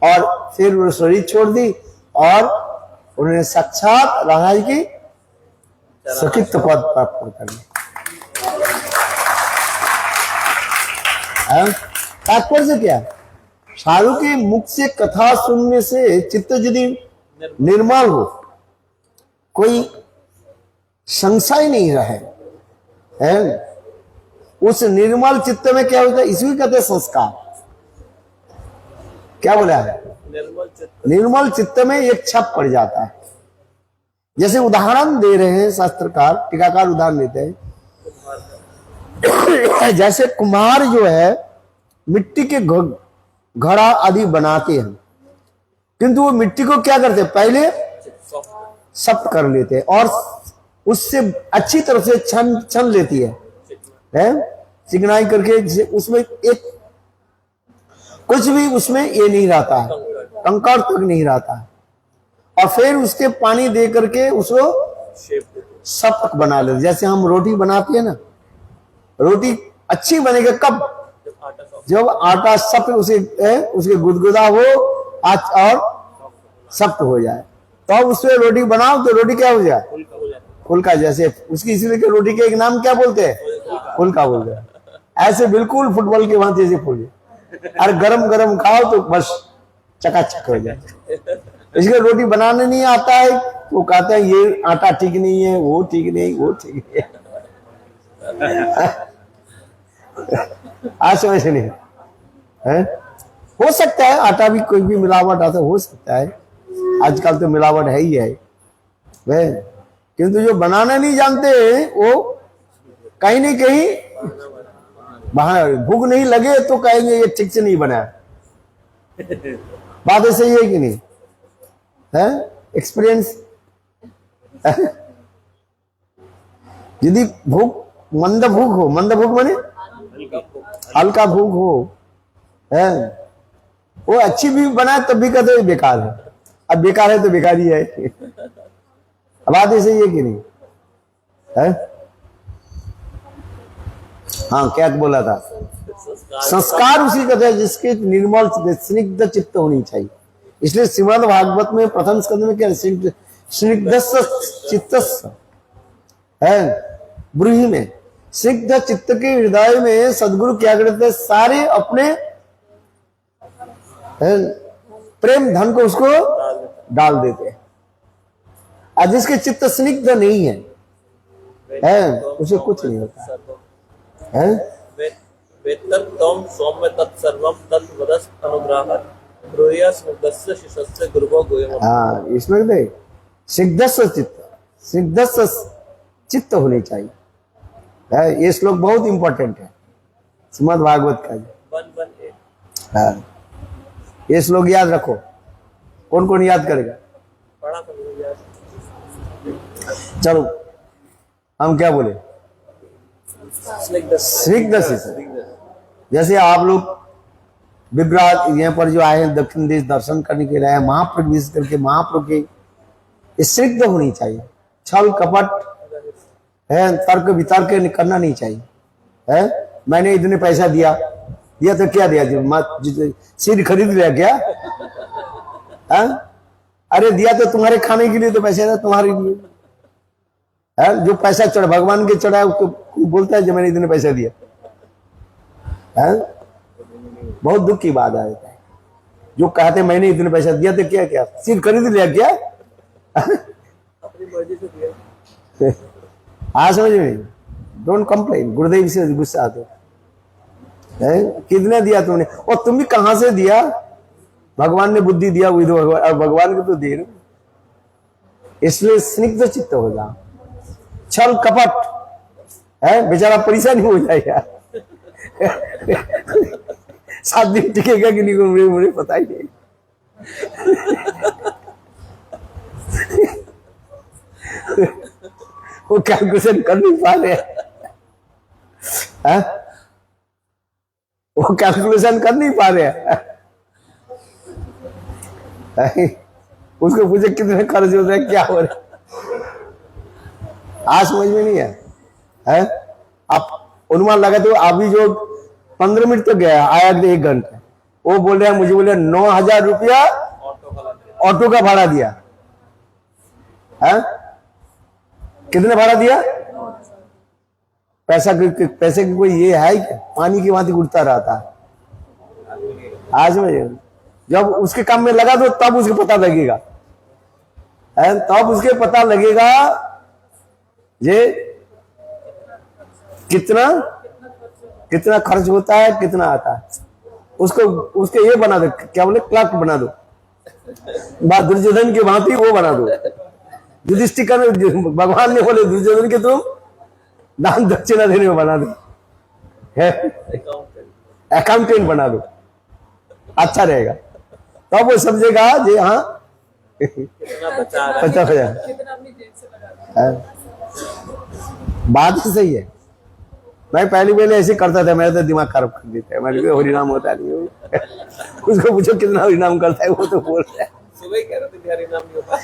और फिर वो शरीर छोड़ दी और उन्होंने साक्षात राधा जी की सखित्व पद प्राप्त कर लिया। तात्पर्य से क्या? साधु के मुख से कथा सुनने से चित्त यदि निर्मल हो, कोई संशय नहीं रहे है, उस निर्मल चित्त में क्या होता है? इसी कहते हैं संस्कार। क्या बोला है? निर्मल चित्त में एक छप पड़ जाता है। जैसे उदाहरण दे रहे हैं शास्त्रकार, टीकाकार उदाहरण देते हैं। जैसे कुम्हार जो है मिट्टी के घड़ा आदि बनाते हैं, किंतु वो मिट्टी को क्या करते हैं? पहले सख्त कर लेते हैं और उससे अच्छी तरह से छन लेती है चिकनाई करके। उसमें एक कुछ भी उसमें ये नहीं रहता है, कंकड़ तक नहीं रहता है। और फिर उसके पानी दे करके उसको सख्त बना लेते। जैसे हम रोटी बनाते हैं ना, रोटी अच्छी बनेगी कब? जब आटा सख्त उसके गुदगुदा हो और सख्त हो जाए। तो अब उससे रोटी बनाओ तो रोटी क्या हो जाए, फुल्का हो जाता फुल्का। जैसे उसकी इसीलिए कि रोटी के एक नाम क्या बोलते हैं, फुल्का बोलते हैं। ऐसे बिल्कुल फुटबॉल के भांति ऐसे फूल, और गरम गरम खाओ तो बस चकाचक हो जाए। इसलिए रोटी बनाने नहीं आता है तो कहते हैं ये आटा ठीक नहीं है, वो ठीक नहीं, वो ठीक नहीं है। आज समझ नहीं है? हो सकता है आटा भी कोई भी मिलावट आता हो सकता है, आजकल तो मिलावट है ही है वह, किंतु जो बनाना नहीं जानते वो कहीं न कहीं भूख नहीं लगे तो कहेंगे ये ठीक से नहीं बनाया। बात ऐसे ही है कि नहीं है? एक्सपीरियंस। यदि भूख मंद भूख हो, मंद भूख माने हल्का भूख हो है, वो अच्छी भी बनाए तब भी कहते हैं बेकार है। अब बेकार है तो बेकार ही है। बात ऐसे ही है कि नहीं है? हाँ, क्या बोला था? संस्कार उसी कहते हैं जिसके निर्मल स्निग्ध चित्त होनी चाहिए। इसलिए श्रीमद् भागवत में प्रथम स्कंद में क्या स्निग्ध चित्त है, ब्रूहि में स्निग्ध चित्त के हृदय में सदगुरु क्या करते हैं, सारे अपने प्रेम धन को उसको डाल देते हैं। और जिसके चित्त स्निग्ध नहीं है उसे कुछ नहीं होता है। वेत्तत्वं सौम्य तत्सर्वं तद्वदस् अनुग्रहः ब्रूहि स्निग्धस्य शिशस्य गुरुभो गुह्यम्। हाँ, इसमें देख स्निग्धस्य चित्त, स्निग्धस्य चित्त होनी चाहिए है। ये श्लोक बहुत इंपॉर्टेंट है श्रीमद् भागवत का। 118। हाँ, ये श्लोक याद रखो। कौन कौन याद करेगा? पढ़ा तो याद। चलो हम क्या बोले? स्निग्ध। स्निग्ध से जैसे आप लोग विग्रह यहाँ पर जो आए हैं दक्षिण देश दर्शन करने के लिए, महाप्रभु विशेष करके महाप्रभु के स्निग्ध होनी चाहिए। छल कपट है, तर्क वितर्क करना नहीं चाहिए है। मैंने इतने पैसा दिया तो क्या दिया? सिर खरीद लिया क्या है? अरे दिया तो तुम्हारे खाने के लिए तो पैसे था तुम्हारे लिए है। जो पैसा चढ़ा भगवान के चढ़ा उसको बोलता है जो मैंने इतने पैसा दिया है। बहुत दुख की बात है जो कहते मैंने इतने पैसा दिया तो क्या क्या सिर खरीद लिया क्या? अपनी मर्जी से दिया। हाँ, समझ में। Don't complain. गुरुदेव से गुस्सा आते है, कितने दिया तुमने और तुम भी कहां से दिया? भगवान ने बुद्धि दिया हुई तो भगवान को तो दे रहे। इसलिए स्निग्ध चित्त हो जा। छल कपट है, बेचारा परेशान हो जाएगा। 7 दिन टिकेगा कि नहीं मुझे पता ही नहीं। वो कैलकुलेशन कर नहीं पा रहे हैं, वो कैलकुलेशन कर नहीं पा रहे हैं। उसको पूछे कितने खर्च होते हैं, क्या हो रहा है, आज समझ में नहीं है? आप अनुमान लगा तो अभी जो 15 मिनट तो गया, आया 1 घंटा, वो बोल रहे हैं मुझे बोले 9,000 रुपया ऑटो का भाड़ा दिया है। कितने भाड़ा दिया? पैसे की कोई ये है क्या? पानी की भांति उड़ता रहता है। आज में जब उसके काम में लगा दो तब उसको पता लगेगा है, तब उसके पता लगेगा ये कितना खर्च होता है, कितना आता है। उसको ये बना दो, क्या बोले, क्लर्क बना दो। बात दुर्योधन की भांति वो बना दो। युधिष्ठिर भगवान ने बोले दुर्योधन के तुम दान दक्षिणा देने में बना दो, अकाउंटेंट बना दो, अच्छा रहेगा। तब तो वो समझेगा जी हाँ बचा बात ही सही है। मैं पहले ऐसे करता था, मेरा तो दिमाग खराब कर देता है। मैंने हरिनाम होता नहीं, उसको पूछो कितना हरिनाम करता है, वो तो बोल रहा है सुबह कह रहे थे हरिनाम नहीं होता।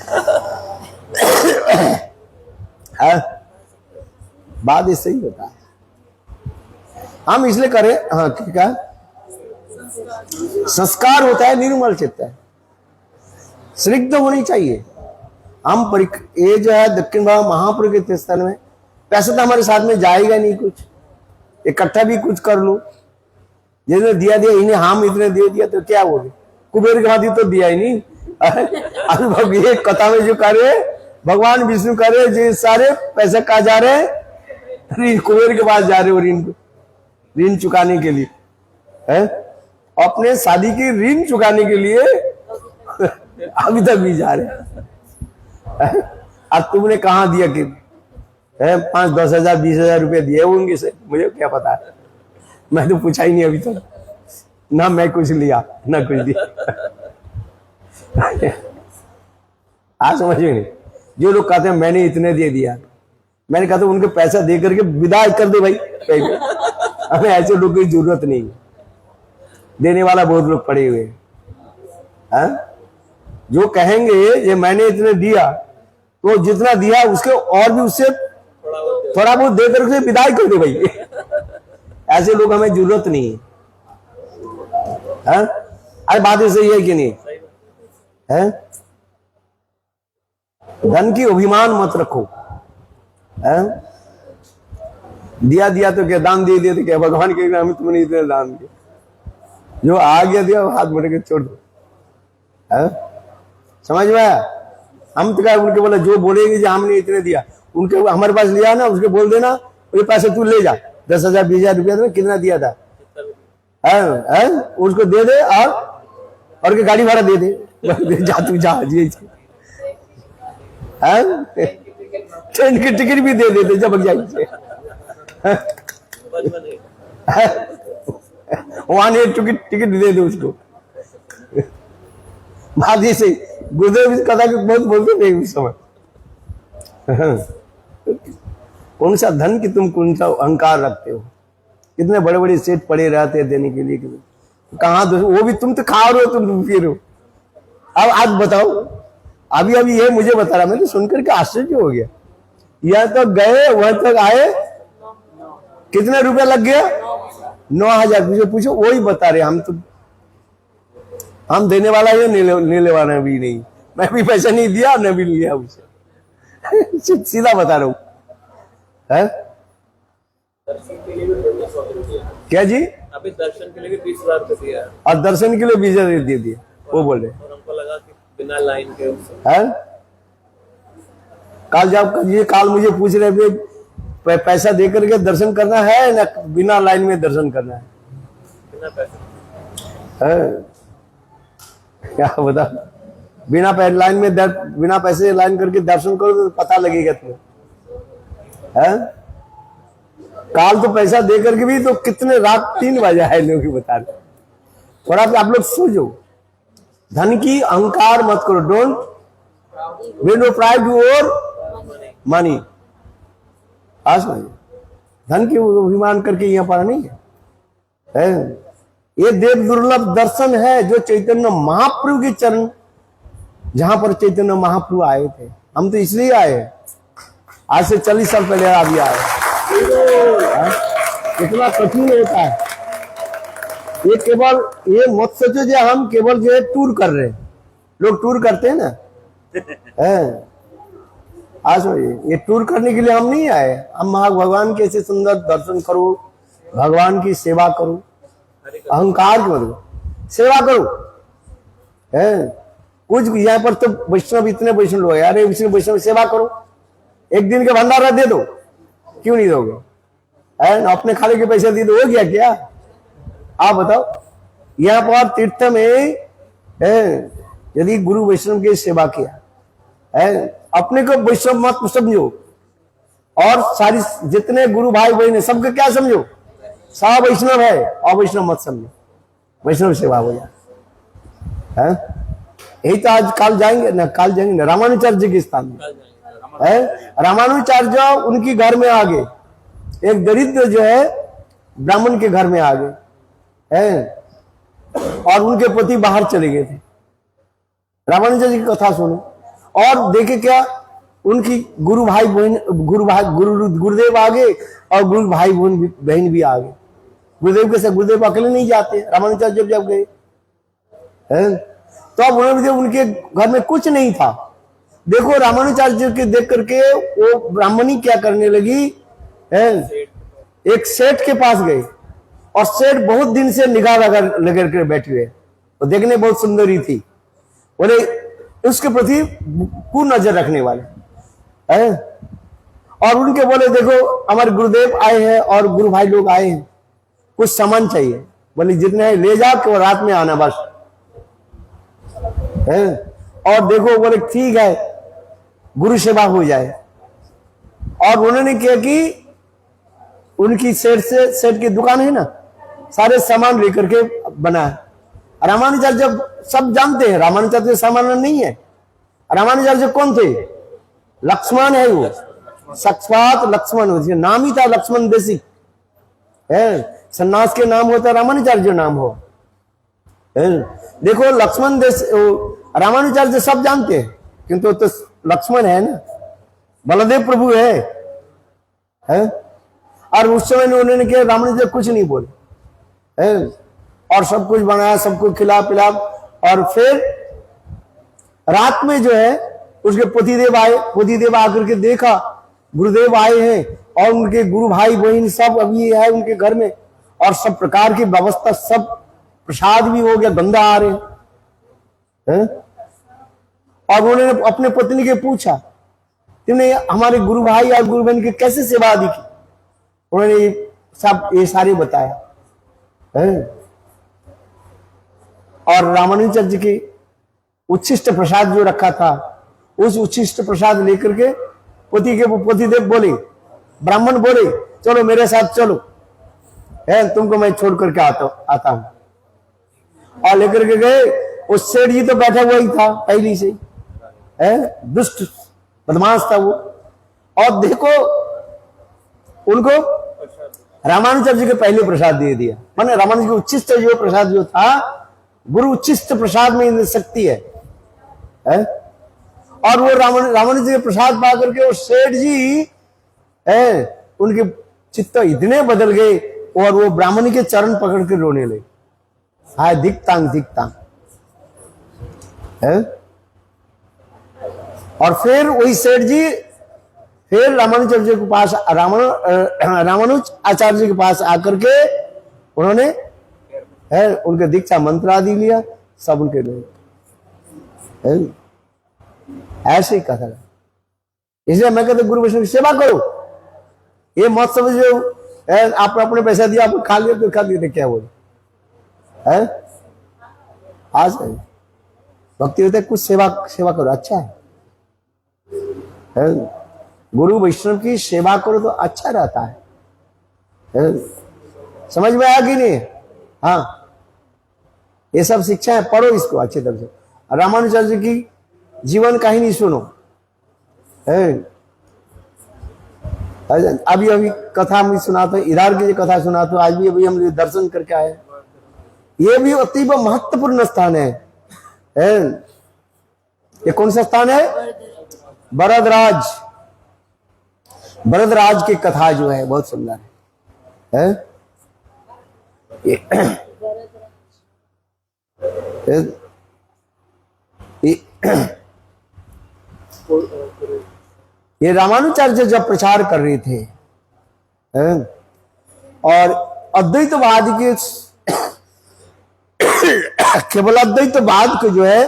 बात इससे ही होता है। हम इसलिए करें, हाँ क्या संस्कार होता है, निर्मल चित्त है, स्निग्ध होनी चाहिए ये जो है दक्षिण बाबा महाप्रभु के तीर्थस्थल में पैसा तो हमारे साथ में जाएगा नहीं, कुछ इकट्ठा भी कुछ कर लो, जिसने दिया इन्हें हम इतने दे दिया तो क्या हो गया, कुबेर के हाथी तो दिया ही नहीं। अरे ये कथा में जो करे भगवान विष्णु करे जो सारे पैसे कहा जा रहे हैं, कुबेर के पास जा रहे हो ऋण चुकाने के लिए है, अपने शादी की ऋण चुकाने के लिए अभी तक भी जा रहे हैं। अब तुमने कहा दिया कि 5-10 हजार 20 हजार रुपये दिए होंगे से, मुझे क्या पता है, मैं तो पूछा ही नहीं अभी तक, ना मैं कुछ लिया ना कुछ दिया। आज समझिए नहीं, जो लोग कहते हैं मैंने इतने दे दिया, मैंने कहा तो उनके पैसा दे करके विदा कर दे भाई, हमें ऐसे लोग की जरूरत नहीं है, देने वाला बहुत लोग पड़े हुए हैं। जो कहेंगे ये मैंने इतने दिया, तो जितना दिया उसके और भी उससे थोड़ा बहुत दे करके विदाई कर दे भाई। ऐसे लोग हमें जरूरत नहीं है। अरे बात सही है कि नहीं है? धन की अभिमान मत रखो है? दिया तो क्या, दान दे दिया तो क्या, भगवान के नाम में तुमने इतने दान दिया, जो आ गया दिया हाथ बढ़ के छोड़ दो है? समझ में आया? हम तो क्या उनके बोला, जो बोलेंगे जो हमने इतने दिया, उनके हमारे पास लिया ना, उसके बोल देना ये पैसे तू ले जा, 10,000 20,000 रुपया तो कितना दिया था है? उसको दे दे और के गाड़ी भाड़ा दे दे, जा तू जा जी, ट्रेन की टिकट भी दे देते जब जाए, वहां टिकट दे दे उसको। बात ये सही, गुरुदेव इस कथा के बहुत बोलते नहीं उस समय। कौन सा धन की तुम कौन सा अहंकार रखते हो, कितने बड़े बड़े सेठ पड़े रहते हैं देने के लिए, कहाँ वो भी तुम तो खा रहे हो, तुम पी रहे हो। अब आज बताओ, अभी ये मुझे बता रहा, मैं तो सुनकर के आश्चर्य हो गया, यहाँ तक गए वहां तक आए, कितने रुपया लग गया, 9,000। पूछो वही बता रहे, हम देने वाला है, नीले वाला भी नहीं, मैं भी पैसा नहीं दिया न भी लिया उसे। सीधा बता रहा हूं है? क्या जी? अभी दर्शन के लिए भी 20,000 रुपये दिया, और दर्शन के लिए 20,000 दे दिए, वो बोल रहे, और हमको लगा कि बिना लाइन के है। काल मुझे पूछ रहे पैसा दे करके दर्शन करना है ना बिना लाइन में दर्शन करना है? बिना पैसे है? क्या बता, बिना पैसे लाइन करके दर्शन करो तो पता लगेगा तुम्हें है? काल तो पैसा दे करके भी तो कितने रात 3 बजे है लोग बता रहे। थोड़ा आप लोग सोचो, धन की अहंकार मत करो, डोंट बी नो प्राइड और मनी। आज धन की अभिमान करके यहाँ पर नहीं है। ये देव दुर्लभ दर्शन है जो चैतन्य महाप्रभु के चरण, जहां पर चैतन्य महाप्रभु आए थे, हम तो इसलिए आए, आज से 40 साल पहले अभी आए। कितना कठिन होता है ये, केवल ये मत सोचो जो हम केवल जो है टूर कर रहे हैं, लोग टूर करते हैं ना है? आज ये टूर करने के लिए हम नहीं आए, हम भगवान के ऐसे सुंदर दर्शन करो, भगवान की सेवा करो, अहंकार की मत सेवा करो है। कुछ यहाँ पर तो वैष्णव इतने वैष्णव लोग, अरे वैष्णव सेवा करो, एक दिन के भंडारा दे दो, क्यों नहीं दोगे है? अपने खाने के पैसे दे दो, हो गया क्या? आप बताओ, यहाँ पर तीर्थ में यदि गुरु वैष्णव की सेवा किया है, अपने को वैष्णव मत समझो, और सारी जितने गुरु भाई बहन है सबके क्या समझो, सब वैष्णव है, अवैष्णव मत समझो, वैष्णव सेवा हो जाए। यही तो आज काल जाएंगे ना रामानुचार्य के स्थान में है। रामानुचार्य उनकी घर में आ गए, एक दरिद्र जो है ब्राह्मण के घर में आ गए है, और उनके पति बाहर चले गए थे। रामानुजाचार्य की कथा सुनो और देखे क्या, उनकी गुरुदेव आ गए और गुरु भाई बहन भी आ गए। गुरुदेव के साथ, गुरुदेव अकेले नहीं जाते, रामानुजाचार्य जब गए हैं तो अब उन्होंने उनके घर में कुछ नहीं था, देखो रामानुजाचार्य के देख करके वो ब्राह्मणी क्या करने लगी है, एक सेठ के पास गई और सेठ बहुत दिन से निगाह लगा कर बैठी हुए, वो देखने बहुत सुंदरी थी, बोले उसके प्रति कु नजर रखने वाले है। और उनके बोले देखो हमारे गुरुदेव आए हैं और गुरु भाई लोग आए हैं, कुछ सामान चाहिए, बोले जितने है ले जाओ कि रात में आना बस है। और देखो बोले ठीक है, गुरु सेवा हो जाए। और उन्होंने क्या कि उनकी सेठ की दुकान है ना, सारे सामान लेकर के बना है। रामानुजाचार्य जब सब जानते हैं रामानुजाचार्य सामान्य नहीं है। रामानुजाचार्य कौन थे? लक्ष्मण है, वो साक्षात लक्ष्मण, नाम ही था लक्ष्मण देशी है। सन्यास के नाम होता रामानुजाचार्य नाम हो है। देखो लक्ष्मण देश रामानुजाचार्य सब जानते हैं, किंतु तो लक्ष्मण है ना, बलदेव प्रभु है? और उस समय में उन्होंने किया, रामानुजाचार्य कुछ नहीं बोले है, और सब कुछ बनाया, सबको खिला पिला। और फिर रात में जो है उसके पतिदेव आकर के देखा गुरुदेव आए हैं और उनके गुरु भाई बहन सब अभी है उनके घर में, और सब प्रकार की व्यवस्था, सब प्रसाद भी हो गया, गंगा आ रहे हैं। और उन्होंने अपने पत्नी के पूछा तुमने हमारे गुरु भाई और गुरु बहन की कैसे सेवा दी की? उन्होंने सब ये सारे बताया है। और रामानुजाचार्य की उच्छिष्ट प्रसाद जो रखा था, उस उच्छिष्ट प्रसाद लेकर के पतिदेव बोले, ब्राह्मण बोले चलो मेरे साथ चलो है, तुमको मैं छोड़ करके आता हूं। और लेकर के गए, उस सेठ जी तो बैठा हुआ ही था पहली से है, दुष्ट बदमाश था वो। और देखो उनको रामानुजाचार्य के पहले प्रसाद दे दिया, माने रामानुज के उच्छिष्ट जो प्रसाद जो था, गुरु उच्छिष्ट प्रसाद में शक्ति है? और वो रामानुज के प्रसाद पा करके वो सेठ जी है, उनके चित्त इतने बदल गए और वो ब्राह्मणी के चरण पकड़ के रोने लगे, हाय दिखतांग है। और फिर वही सेठ जी फिर रामानुजाचार्य के पास रामानुज आचार्य के पास आकर के उन्होंने है उनके दीक्षा मंत्र आदि लिया, सब उनके लोग ऐसे ही कथा। इसलिए मैं कहता गुरु वैष्णव की सेवा करो, ये मत समझो आपने अपने पैसा दिया आप खा लिया तो खा लिया क्या बोले है। आज भक्ति होता है कुछ सेवा करो, अच्छा है। गुरु वैष्णव की सेवा करो तो अच्छा रहता है। समझ में आया कि नहीं? हाँ, ये सब शिक्षा है, पढ़ो इसको अच्छे तरह से। रामानुजाचार्य की जीवन कहानी सुनो है। अभी कथा मैं सुनाता हूँ, इधर की कथा सुनाता हूँ। आज भी अभी हम दर्शन करके आए, ये भी अति महत्वपूर्ण स्थान है। ये कौन सा स्थान है? बरदराज की कथा जो है बहुत सुंदर है। ये रामानुजाचार्य जब प्रचार कर रहे थे और अद्वैतवाद के केवल अद्वैतवाद को जो है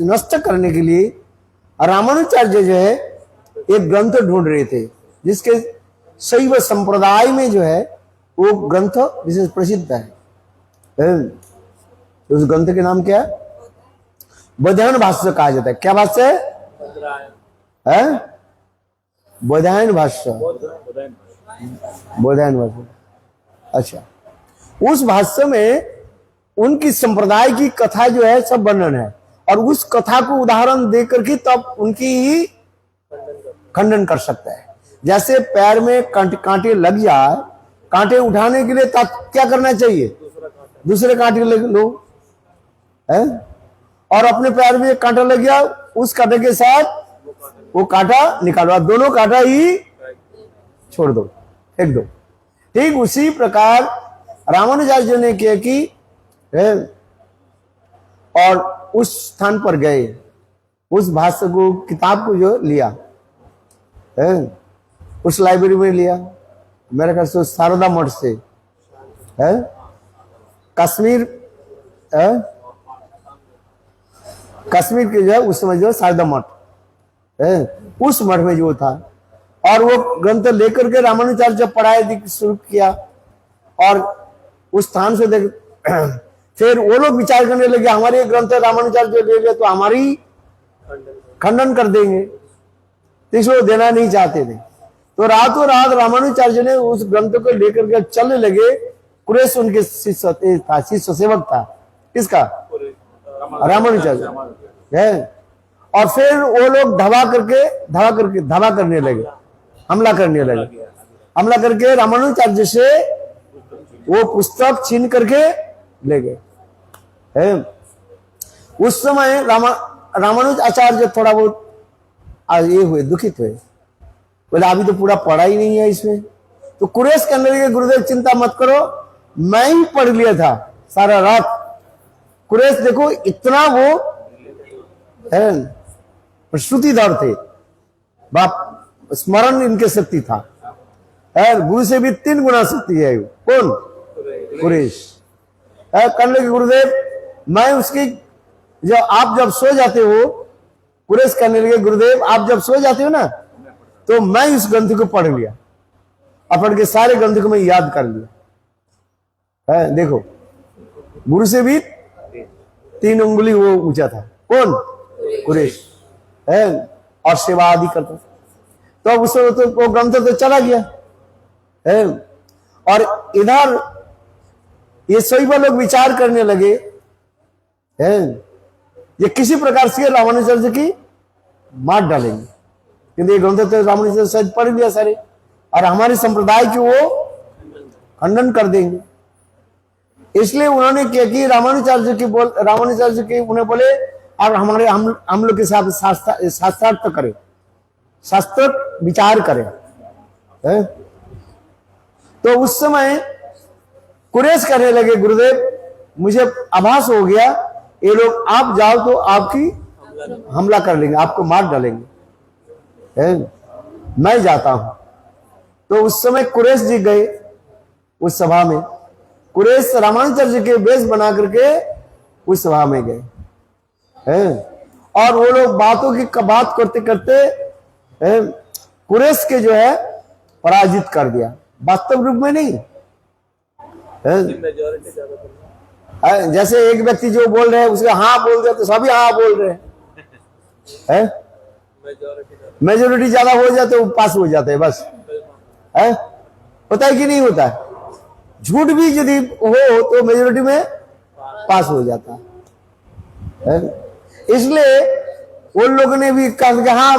नष्ट करने के लिए रामानुजाचार्य जो है एक ग्रंथ ढूंढ रहे थे, जिसके शैव संप्रदाय में जो है वो ग्रंथ विशेष प्रसिद्ध है। उस ग्रंथ के नाम क्या है? बोधायन भाष्य कहा जाता है। क्या भाष्य है? बोधायन भाष्य। बोधायन भाष्य, अच्छा। उस भाष्य में उनकी संप्रदाय की कथा जो है सब वर्णन है, और उस कथा को उदाहरण देकर के तब उनकी ही खंडन कर सकता है। जैसे पैर में कांटे लग जाए, कांटे उठाने के लिए तब क्या करना चाहिए? दूसरे कांटे लो है, और अपने पैर में एक कांटा लग गया, उस कांटे के साथ वो कांटा निकालो, दोनों कांटा ही छोड़ दो, फेंक दो। ठीक उसी प्रकार रामानुजाचार्य ने किया कि और उस स्थान पर गए उस भाष्य को, किताब को जो लिया है, उस लाइब्रेरी में लिया, मेरे ख्याल से शारदा मठ से है, कश्मीर है, कश्मीर के जो है उस समय जो शारदा मठ है, उस मठ में जो था, और वो ग्रंथ लेकर के रामानुजाचार्य जब पढ़ाई शुरू किया, और उस स्थान से देख फिर वो लोग विचार करने लगे हमारे ये ग्रंथ रामानुजाचार्य जो ले गए तो हमारी खंडन कर देंगे, तो इसको देना नहीं चाहते थे। तो रातों रात रामानुजाचार्य ने उस ग्रंथ को लेकर के चलने लगे। कुरेश उनके शिष्य था, शिष्य सेवक था, किसका? रामानुजाचार्य है। और फिर वो लोग धावा करने लगे, हमला करने लगे। हमला करके रामानुजाचार्य से वो पुस्तक छीन करके ले गए है। उस समय रामानुजाचार्य थोड़ा बहुत ये हुए, दुखित हुए, बोले अभी तो पूरा पढ़ा ही नहीं है इसमें। तो कुरेश कहने लगे गुरुदेव चिंता मत करो, मैं ही पढ़ लिया था सारा रात। कुरेश देखो इतना वो है श्रुतिधर थे, बाप स्मरण इनके शक्ति था, गुरु से भी 3 गुना शक्ति है। कौन? कुरेश। कहने लगे गुरुदेव मैं उसकी, जब आप जब सो जाते हो, कुरेश कहने लगे गुरुदेव आप जब सो जाते हो ना, तो मैं इस ग्रंथ को पढ़ लिया, पढ़ के सारे ग्रंथ को मैं याद कर लिया है। देखो गुरु से भी 3 उंगली वो ऊंचा था। कौन? कुरेश है। और सेवा आदि करता, तो उस तो वो ग्रंथ तो चला गया है। और इधर ये सभी लोग विचार करने लगे है, ये किसी प्रकार से रामानुजाचार्य की मार डालेंगे, क्योंकि ये ग्रंथ तो रामानुजाचार्य शायद पढ़ लिया सारे, और हमारे संप्रदाय की वो खंडन कर देंगे। इसलिए उन्होंने क्या कि रामानुजाचार्य की उन्हें बोले अब हमारे हम लोग के साथ शास्त्रार्थ करें, शास्त्र विचार करें है? तो उस समय कुरेश करने लगे गुरुदेव मुझे आभास हो गया ये लोग आप जाओ तो आपकी हमला कर लेंगे, आपको मार डालेंगे है? मैं जाता हूं। तो उस समय कुरेश जी गए उस सभा में। कुरेश रामानुजाचार्य के वेश बना करके उस सभा में गए हैं, और वो लोग बातों की बात करते करते कुरेश के जो है पराजित कर दिया, वास्तव रूप में नहीं है। जैसे एक व्यक्ति जो बोल रहे हैं उसके हाँ बोल रहे तो सभी हाँ बोल रहे हैं, मेजोरिटी ज्यादा हो जाते वो पास हो जाते हैं बस है। होता है कि नहीं होता है? झूठ भी यदि हो तो मेजोरिटी में पास हो जाता है। इसलिए उन लोगों ने भी कहा कि हाँ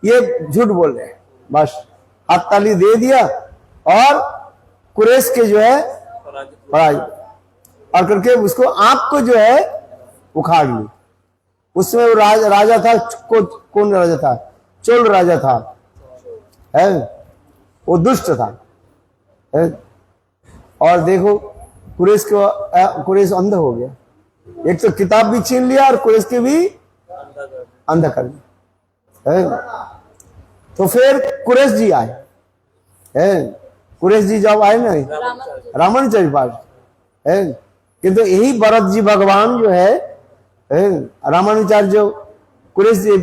ये झूठ बोल रहे हैं, बस हाथ ताली दे दिया और कुरेश के जो है पराजित और करके उसको आंख को जो है उखाड़ ली। उसमें वो राजा था, कौन राजा था? चोल राजा था है, वो दुष्ट था है? और देखो कुरेश अंधा हो गया, एक तो किताब भी छीन लिया और कुरेश के भी अंधा कर दिया है। तो फिर कुरेश जी आए है, कुरेश जी जब आए ना रामानुजाचार्य पास है, किंतु यही भरत जी भगवान जो है रामानुजाचार्य जो कुरेश जी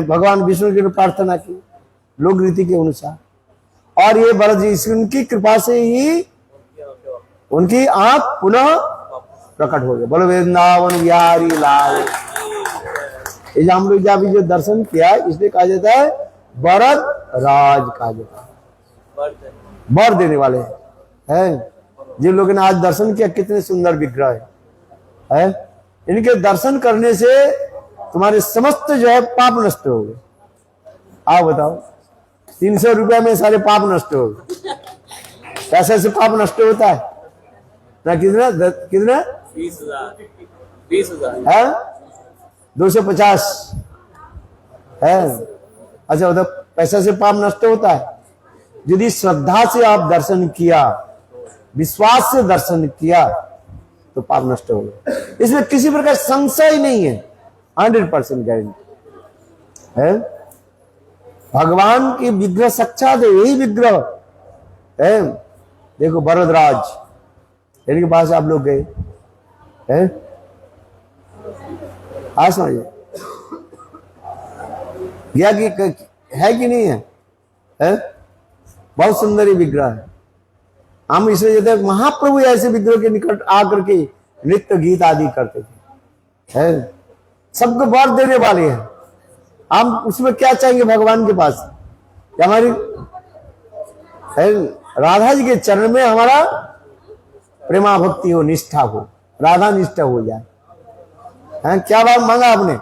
भगवान विष्णु की प्रार्थना की लोक रीति के अनुसार, और ये भरत जी उनकी कृपा से ही उनकी आंख पुनः प्रकट हो गए। बोलो वृंदावन बिहारी लाल। ये जो हम लोग जब जो दर्शन किया इसलिए कहा जाता है भरत राज कहा जाता है, वर देने वाले हैं। जिन लोगों ने आज दर्शन किया कितने सुंदर विग्रह है, इनके दर्शन करने से तुम्हारे समस्त जो है पाप नष्ट हो गए। आप बताओ 300 रुपया में सारे पाप नष्ट हो गए। पैसे से पाप नष्ट होता है ना? कितना 20,000 है? 250 है। अच्छा मतलब पैसा से पाप नष्ट होता है? यदि श्रद्धा से आप दर्शन किया, विश्वास से दर्शन किया तो पाप नष्ट हो गया। इसमें किसी प्रकार संशय नहीं है, 100% गारंटी है। भगवान की विग्रह साक्षात है, यही विग्रह है। देखो वरदराज इनके पास आप लोग गए हैं, आज समझिए गया कि है कि नहीं है? बहुत सुंदर विग्रह है। हम इसलिए कहते हैं महाप्रभु ऐसे विग्रह के निकट आकर के नृत्य गीत आदि करते थे, है सबको वर देने वाले हैं। हम उसमें क्या चाहेंगे भगवान के पास कि हमारी राधा जी के चरण में हमारा प्रेमा भक्ति हो, निष्ठा हो, राधा निष्ठा हो जाए। हैं क्या बात मांगा आपने?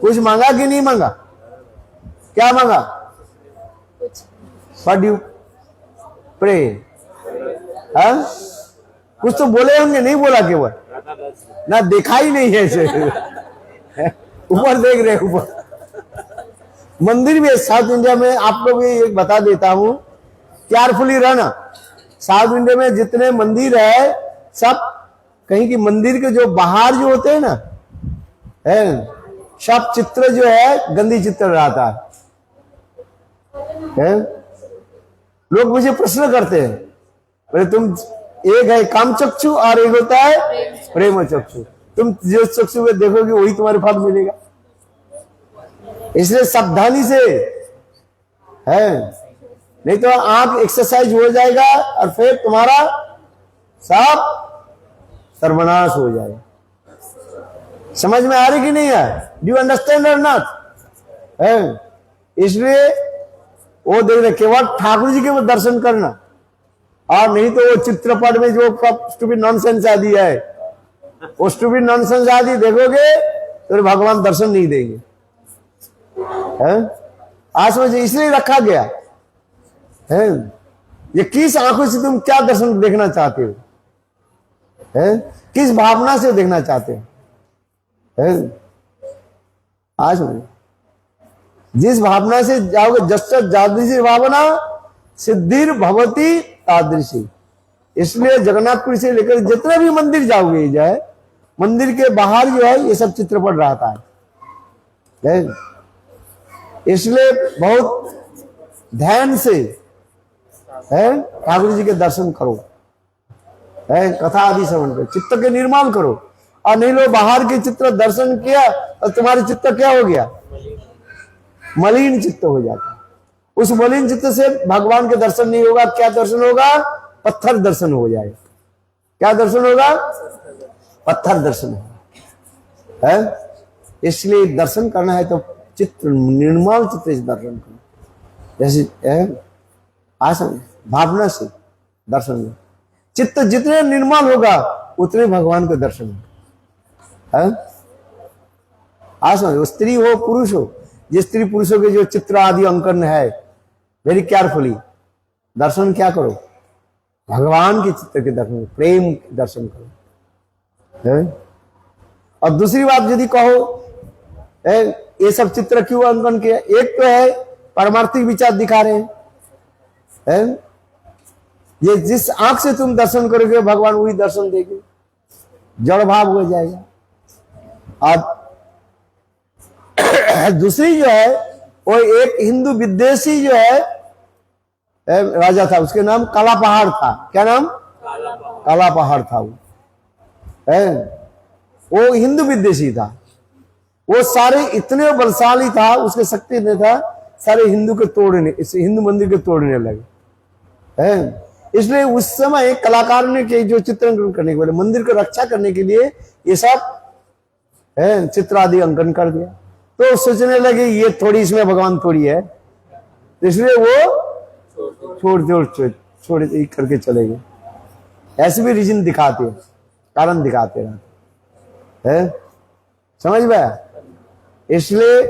कुछ मांगा कि नहीं मांगा? क्या मांगा? What do you pray? हाँ कुछ तो बोले होंगे, नहीं बोला केवल ना, देखा ही नहीं है ऐसे। ऊपर देख रहे ऊपर मंदिर भी है साउथ इंडिया में। आप लोग एक बता देता हूं, केयरफुली रहना। साउथ इंडिया में जितने मंदिर है सब कहीं की मंदिर के जो बाहर जो होते हैं ना, है सब चित्र जो है गंदी चित्र रहता है। लोग मुझे प्रश्न करते हैं, बोले तुम एक है काम चक्षु और एक होता है प्रेम चक्षु, तुम जिस चक्षु में देखोगे वही तुम्हारे फल मिलेगा। इसलिए सावधानी से है, नहीं तो आंख एक्सरसाइज हो जाएगा और फिर तुम्हारा सब सर्वनाश हो जाएगा। समझ में आ रही कि नहीं है? डू यू अंडरस्टैंड और नॉट? इसलिए वो देख रहे केवल ठाकुर जी के दर्शन करना, और नहीं तो वो चित्रपट में जो स्टूपिड नॉनसेंस आदि है, वो स्टूपिड नॉनसेंस आदि देखोगे तो भगवान दर्शन नहीं देंगे। आज समझिए इसलिए रखा गया है। ये किस आंखों से तुम क्या दर्शन देखना चाहते हो, है किस भावना से देखना चाहते हो, है आज समझिए जिस भावना से जाओगे, जस्ट जादृशी भावना सिद्धिर भवती तादृशी। इसलिए जगन्नाथपुरी से लेकर जितने भी मंदिर जाओगे, जाए मंदिर के बाहर जो है ये सब चित्रपट रहता है। इसलिए बहुत ध्यान से है ठाकुर जी के दर्शन करो, है कथा आदि श्रवण करो, चित्त के निर्माण करो। और नहीं लो बाहर के चित्र दर्शन किया और तुम्हारे चित्त क्या हो गया? मलिन चित्त हो जाता है। उस मलिन चित्त से भगवान के दर्शन नहीं होगा। क्या दर्शन होगा? पत्थर दर्शन हो जाएगा। क्या दर्शन होगा? पत्थर दर्शन होगा। है इसलिए दर्शन करना है तो चित्त निर्मल चित्त से दर्शन करो, जैसे आसन भावना से दर्शन करो। चित्त जितने निर्मल होगा उतने भगवान को दर्शन होगा। आसन स्त्री हो पुरुष हो, जिस स्त्री पुरुषों के जो चित्र आदि अंकन है, वेरी केयरफुली दर्शन क्या करो? भगवान के चित्र के दर्शन, प्रेम के दर्शन करो। है? और दूसरी बात यदि कहो ये सब चित्र क्यों अंकन किया? एक तो है पारमार्थिक विचार दिखा रहे हैं। ये जिस आंख से तुम दर्शन करोगे भगवान वही दर्शन देंगे, जड़ भाव हो जाएगा। और दूसरी जो है वो एक हिंदू विदेशी जो है राजा था, उसके नाम काला पहाड़ था। क्या नाम? काला पहाड़ था। वो हिंदू विदेशी था। वो सारे इतने बलशाली था, उसके शक्ति नहीं था, सारे हिंदू के तोड़ने, इस हिंदू मंदिर के तोड़ने लगे। इसलिए उस समय कलाकार ने के जो चित्रांकन करने के बाद मंदिर को रक्षा करने के लिए ये सब चित्र आदि अंकन कर दिया। तो सोचने लगे ये थोड़ी इसमें भगवान थोड़ी है, इसलिए वो छोड़ करके चले गए। ऐसे भी रीजन दिखाते हैं, कारण दिखाते हैं। समझ में? इसलिए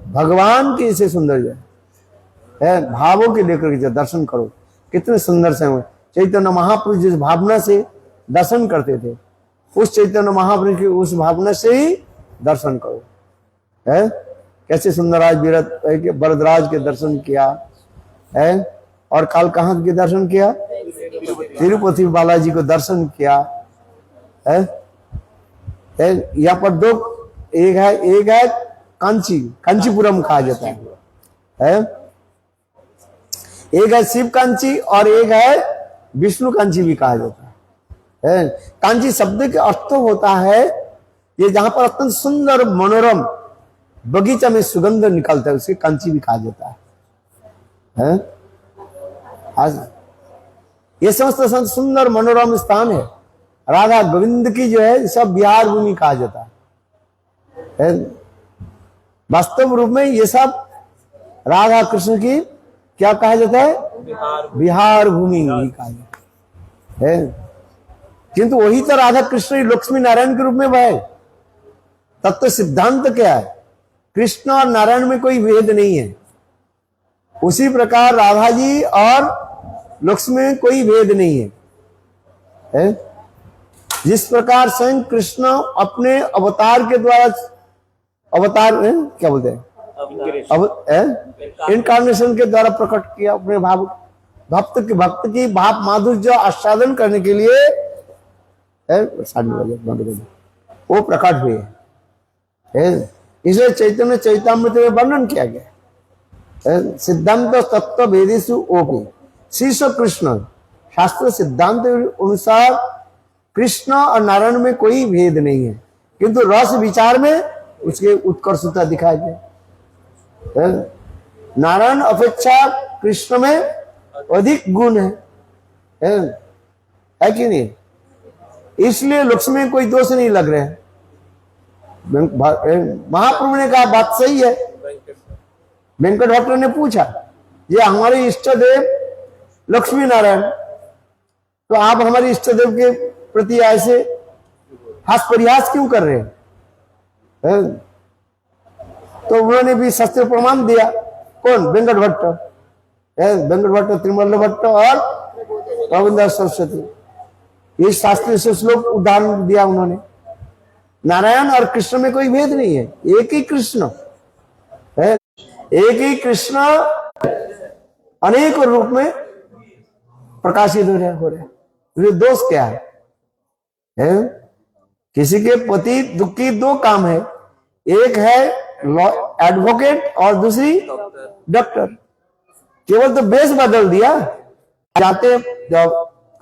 भगवान की इसे सुंदर है भावों के लेकर के दर्शन करो। कितने सुंदर से हुए चैतन्य महापुरुष जिस भावना से दर्शन करते थे, उस चैतन्य महापुरुष की उस भावना से ही दर्शन करो। है कैसे सुंदर आज वरदराज के दर्शन किया है, और कल कहाँ के दर्शन किया? तिरुपति बालाजी को दर्शन किया है। यहाँ पर दो एक है कांचीपुरम कहा जाता है। एक है शिव कांची और एक है विष्णु कांची भी कहा जाता है। कांची शब्द के अर्थ होता है ये जहां पर अत्यंत सुंदर मनोरम बगीचा में सुगंध निकलता है, उसे कांची भी कहा जाता है। आज ये समस्त सुंदर मनोरम स्थान है। राधा गोविंद की जो है सब बिहार भूमि कहा जाता है। वास्तव रूप में ये सब राधा कृष्ण की क्या कहा जाता है? बिहार भूमि ही कहा जाता है। किंतु वही तो राधा कृष्ण लक्ष्मी नारायण के रूप में है। तत्व सिद्धांत क्या है? कृष्ण और नारायण में कोई भेद नहीं है। उसी प्रकार राधा जी और लक्ष्मी में कोई भेद नहीं है। जिस प्रकार स्वयं कृष्ण अपने अवतार के द्वारा क्या बोलते हैं इनकारनेशन के द्वारा प्रकट किया अपने भक्त की भाव माधुर्य आस्वादन करने के लिए वो प्रकट हुए है। इसलिए चैतन्य चैतामृत में वर्णन किया गया सिद्धांत तत्व भेदेशु ओपी शीर्ष कृष्ण। शास्त्र सिद्धांत अनुसार कृष्ण और नारायण में कोई भेद नहीं है, किंतु रस विचार में उसके उत्कर्षता दिखाई दे। नारायण अपेक्षा कृष्ण में अधिक गुण है कि नहीं? इसलिए लक्ष्मी में कोई दोष नहीं लग रहे हैं। महाप्रभु ने कहा बात सही है। वेंकट भट्ट ने पूछा ये हमारे इष्ट देव लक्ष्मी नारायण, तो आप हमारे इष्ट देव के प्रति ऐसे हास परिहास क्यों कर रहे हैं? तो उन्होंने भी शास्त्र प्रमाण दिया। कौन? वेंकट भट्ट। वेंकट भट्ट, त्रिमल्ल भट्ट और रविन्द्रनाथ सरस्वती, ये शास्त्रीय से श्लोक उदाहरण दिया उन्होंने। नारायण और कृष्ण में कोई भेद नहीं है, एक ही कृष्ण है। एक ही कृष्ण अनेक रूप में प्रकाशित हो रहे। दोष क्या है? किसी के पति दुखी दो काम है, एक है एडवोकेट और दूसरी डॉक्टर। केवल तो बेस बदल दिया। जाते जब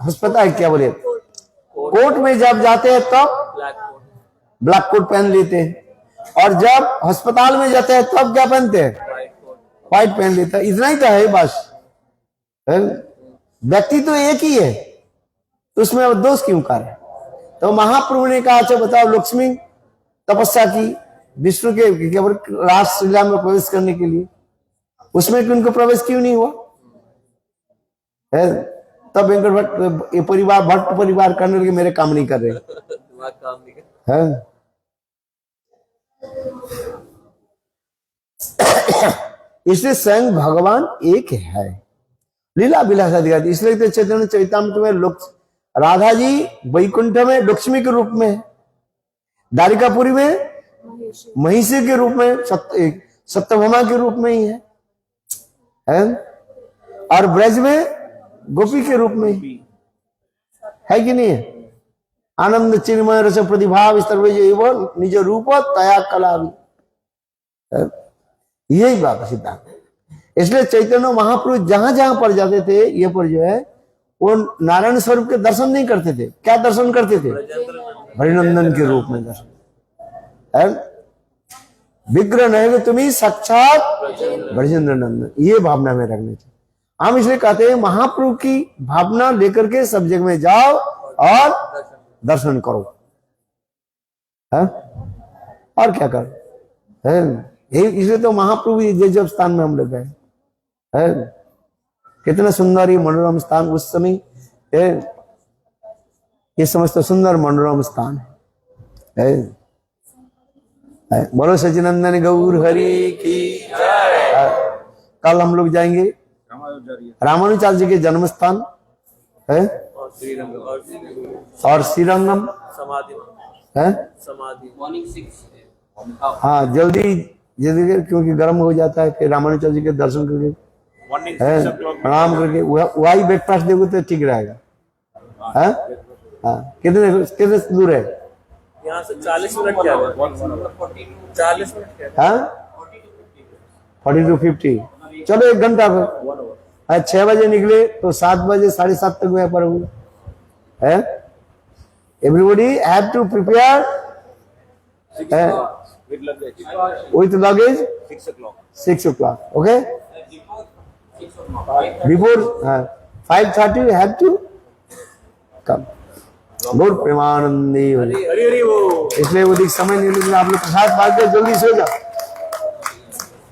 अस्पताल क्या बोले कोर्ट में जब जाते हैं तब ब्लैक कोट पहन लेते हैं, और जब अस्पताल में जाते हैं तब क्या पहनते हैं? व्हाइट पहन लेते हैं। इतना ही तो है बस। व्यक्ति तो एक ही है, तो उसमें अब दोष क्यों कर रहे? तो महाप्रभु ने कहा अच्छा बताओ, लक्ष्मी तपस्या की विष्णु के केवल रासलीला में प्रवेश करने के लिए, उसमें उनको प्रवेश क्यों नहीं हुआ? तब वेंकट भट्ट ये परिवार भट्ट परिवार करने के मेरे काम नहीं कर रहे हैं। इसलिए स्वयं भगवान एक है, लीला विलासा दिखाती। इसलिए तो चैतन्य चैतामृत में राधा जी वैकुंठ में लक्ष्मी के रूप में, द्वारिकापुरी में महिषी के रूप में, सत्यभामा के रूप में ही है, और ब्रज में गोपी के रूप में है कि नहीं है? आनंद चिन्मय रस प्रतिभाव निज रूप तया कला। यही बात सिद्धांत है। इसलिए चैतन्य महाप्रभु जहां जहां पर जाते थे, ये पर जो है वो नारायण स्वरूप के दर्शन नहीं करते थे। क्या दर्शन करते थे? हरिनंदन के रूप में दर्शन। विग्रह नहीं तुम्हें साक्षात ब्रजेंद्र नंदन, ये भावना में रखनी चाहिए। हम इसलिए कहते हैं महाप्रभु की भावना लेकर के सब जगह में जाओ और दर्शन करो, है? और क्या करो? इसलिए तो महाप्रभु ये जब स्थान में हम लोग गए है, कितना सुंदर ये मनोरम स्थान उस समय है। ये समस्त सुंदर मनोरम स्थान है। बोलो सचिनंदन गौर हरि की। कल हम लोग जाएंगे रामानुजाचार्य जी के जन्म स्थान है, और श्रीरंगम है। हाँ जल्दी जल्दी, क्योंकि गर्म हो जाता है, फिर रामानुजाचार्य जी के दर्शन करके प्रणाम करके वही ब्रेकफास्ट देखो तो ठीक रहेगा। हाँ कितने दूर है? यहाँ से 40 मिनट क्या है? 40 मिनट क्या है? हाँ 40 to 50, चलो 1 घंटा फिर। 6 बजे निकले तो 7 बजे 7:30 तक वहां पर होंगे है। Everybody have to prepare with luggage 6 o'clock, okay? Before 5:30 you have to come. Lord Premanandi Hari Hari वो। इसलिए वो दिख समय नहीं लेकिन आप लोग प्रसाद पा के जल्दी सो जाओ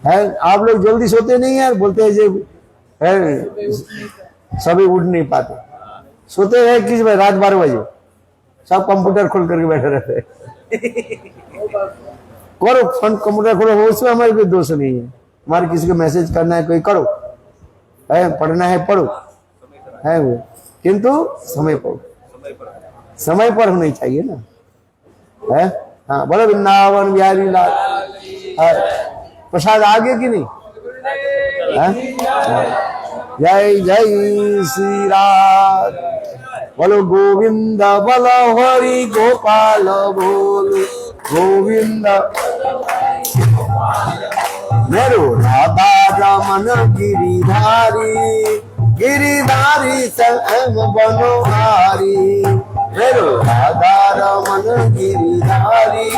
है। आप लोग जल्दी सोते नहीं यार, बोलते हैं जो है सभी उठ नहीं पाते, सोते हैं किस बजे? रात 12 बजे सब कंप्यूटर खोल करके बैठे रहते हैं। करो फंड कंप्यूटर खोलो, उसमें हमारे कोई दोष नहीं है। हमारे किसी को मैसेज करना है कोई करो, है पढ़ना है पढ़ो, है वो, किंतु समय पर, समय पर होनी चाहिए ना, है। हाँ बोलो वृंदावन बिहारी लाल। प्रसाद आगे की नहीं है? जय जय श्री राम। बोलो गोविंद बोलो हरि गोपाल बोलो गोविंद। मेरो राधा रमन गिरिधारी, गिरिधारी संग बनोहारी। मेरो राधा रमन गिरिधारी,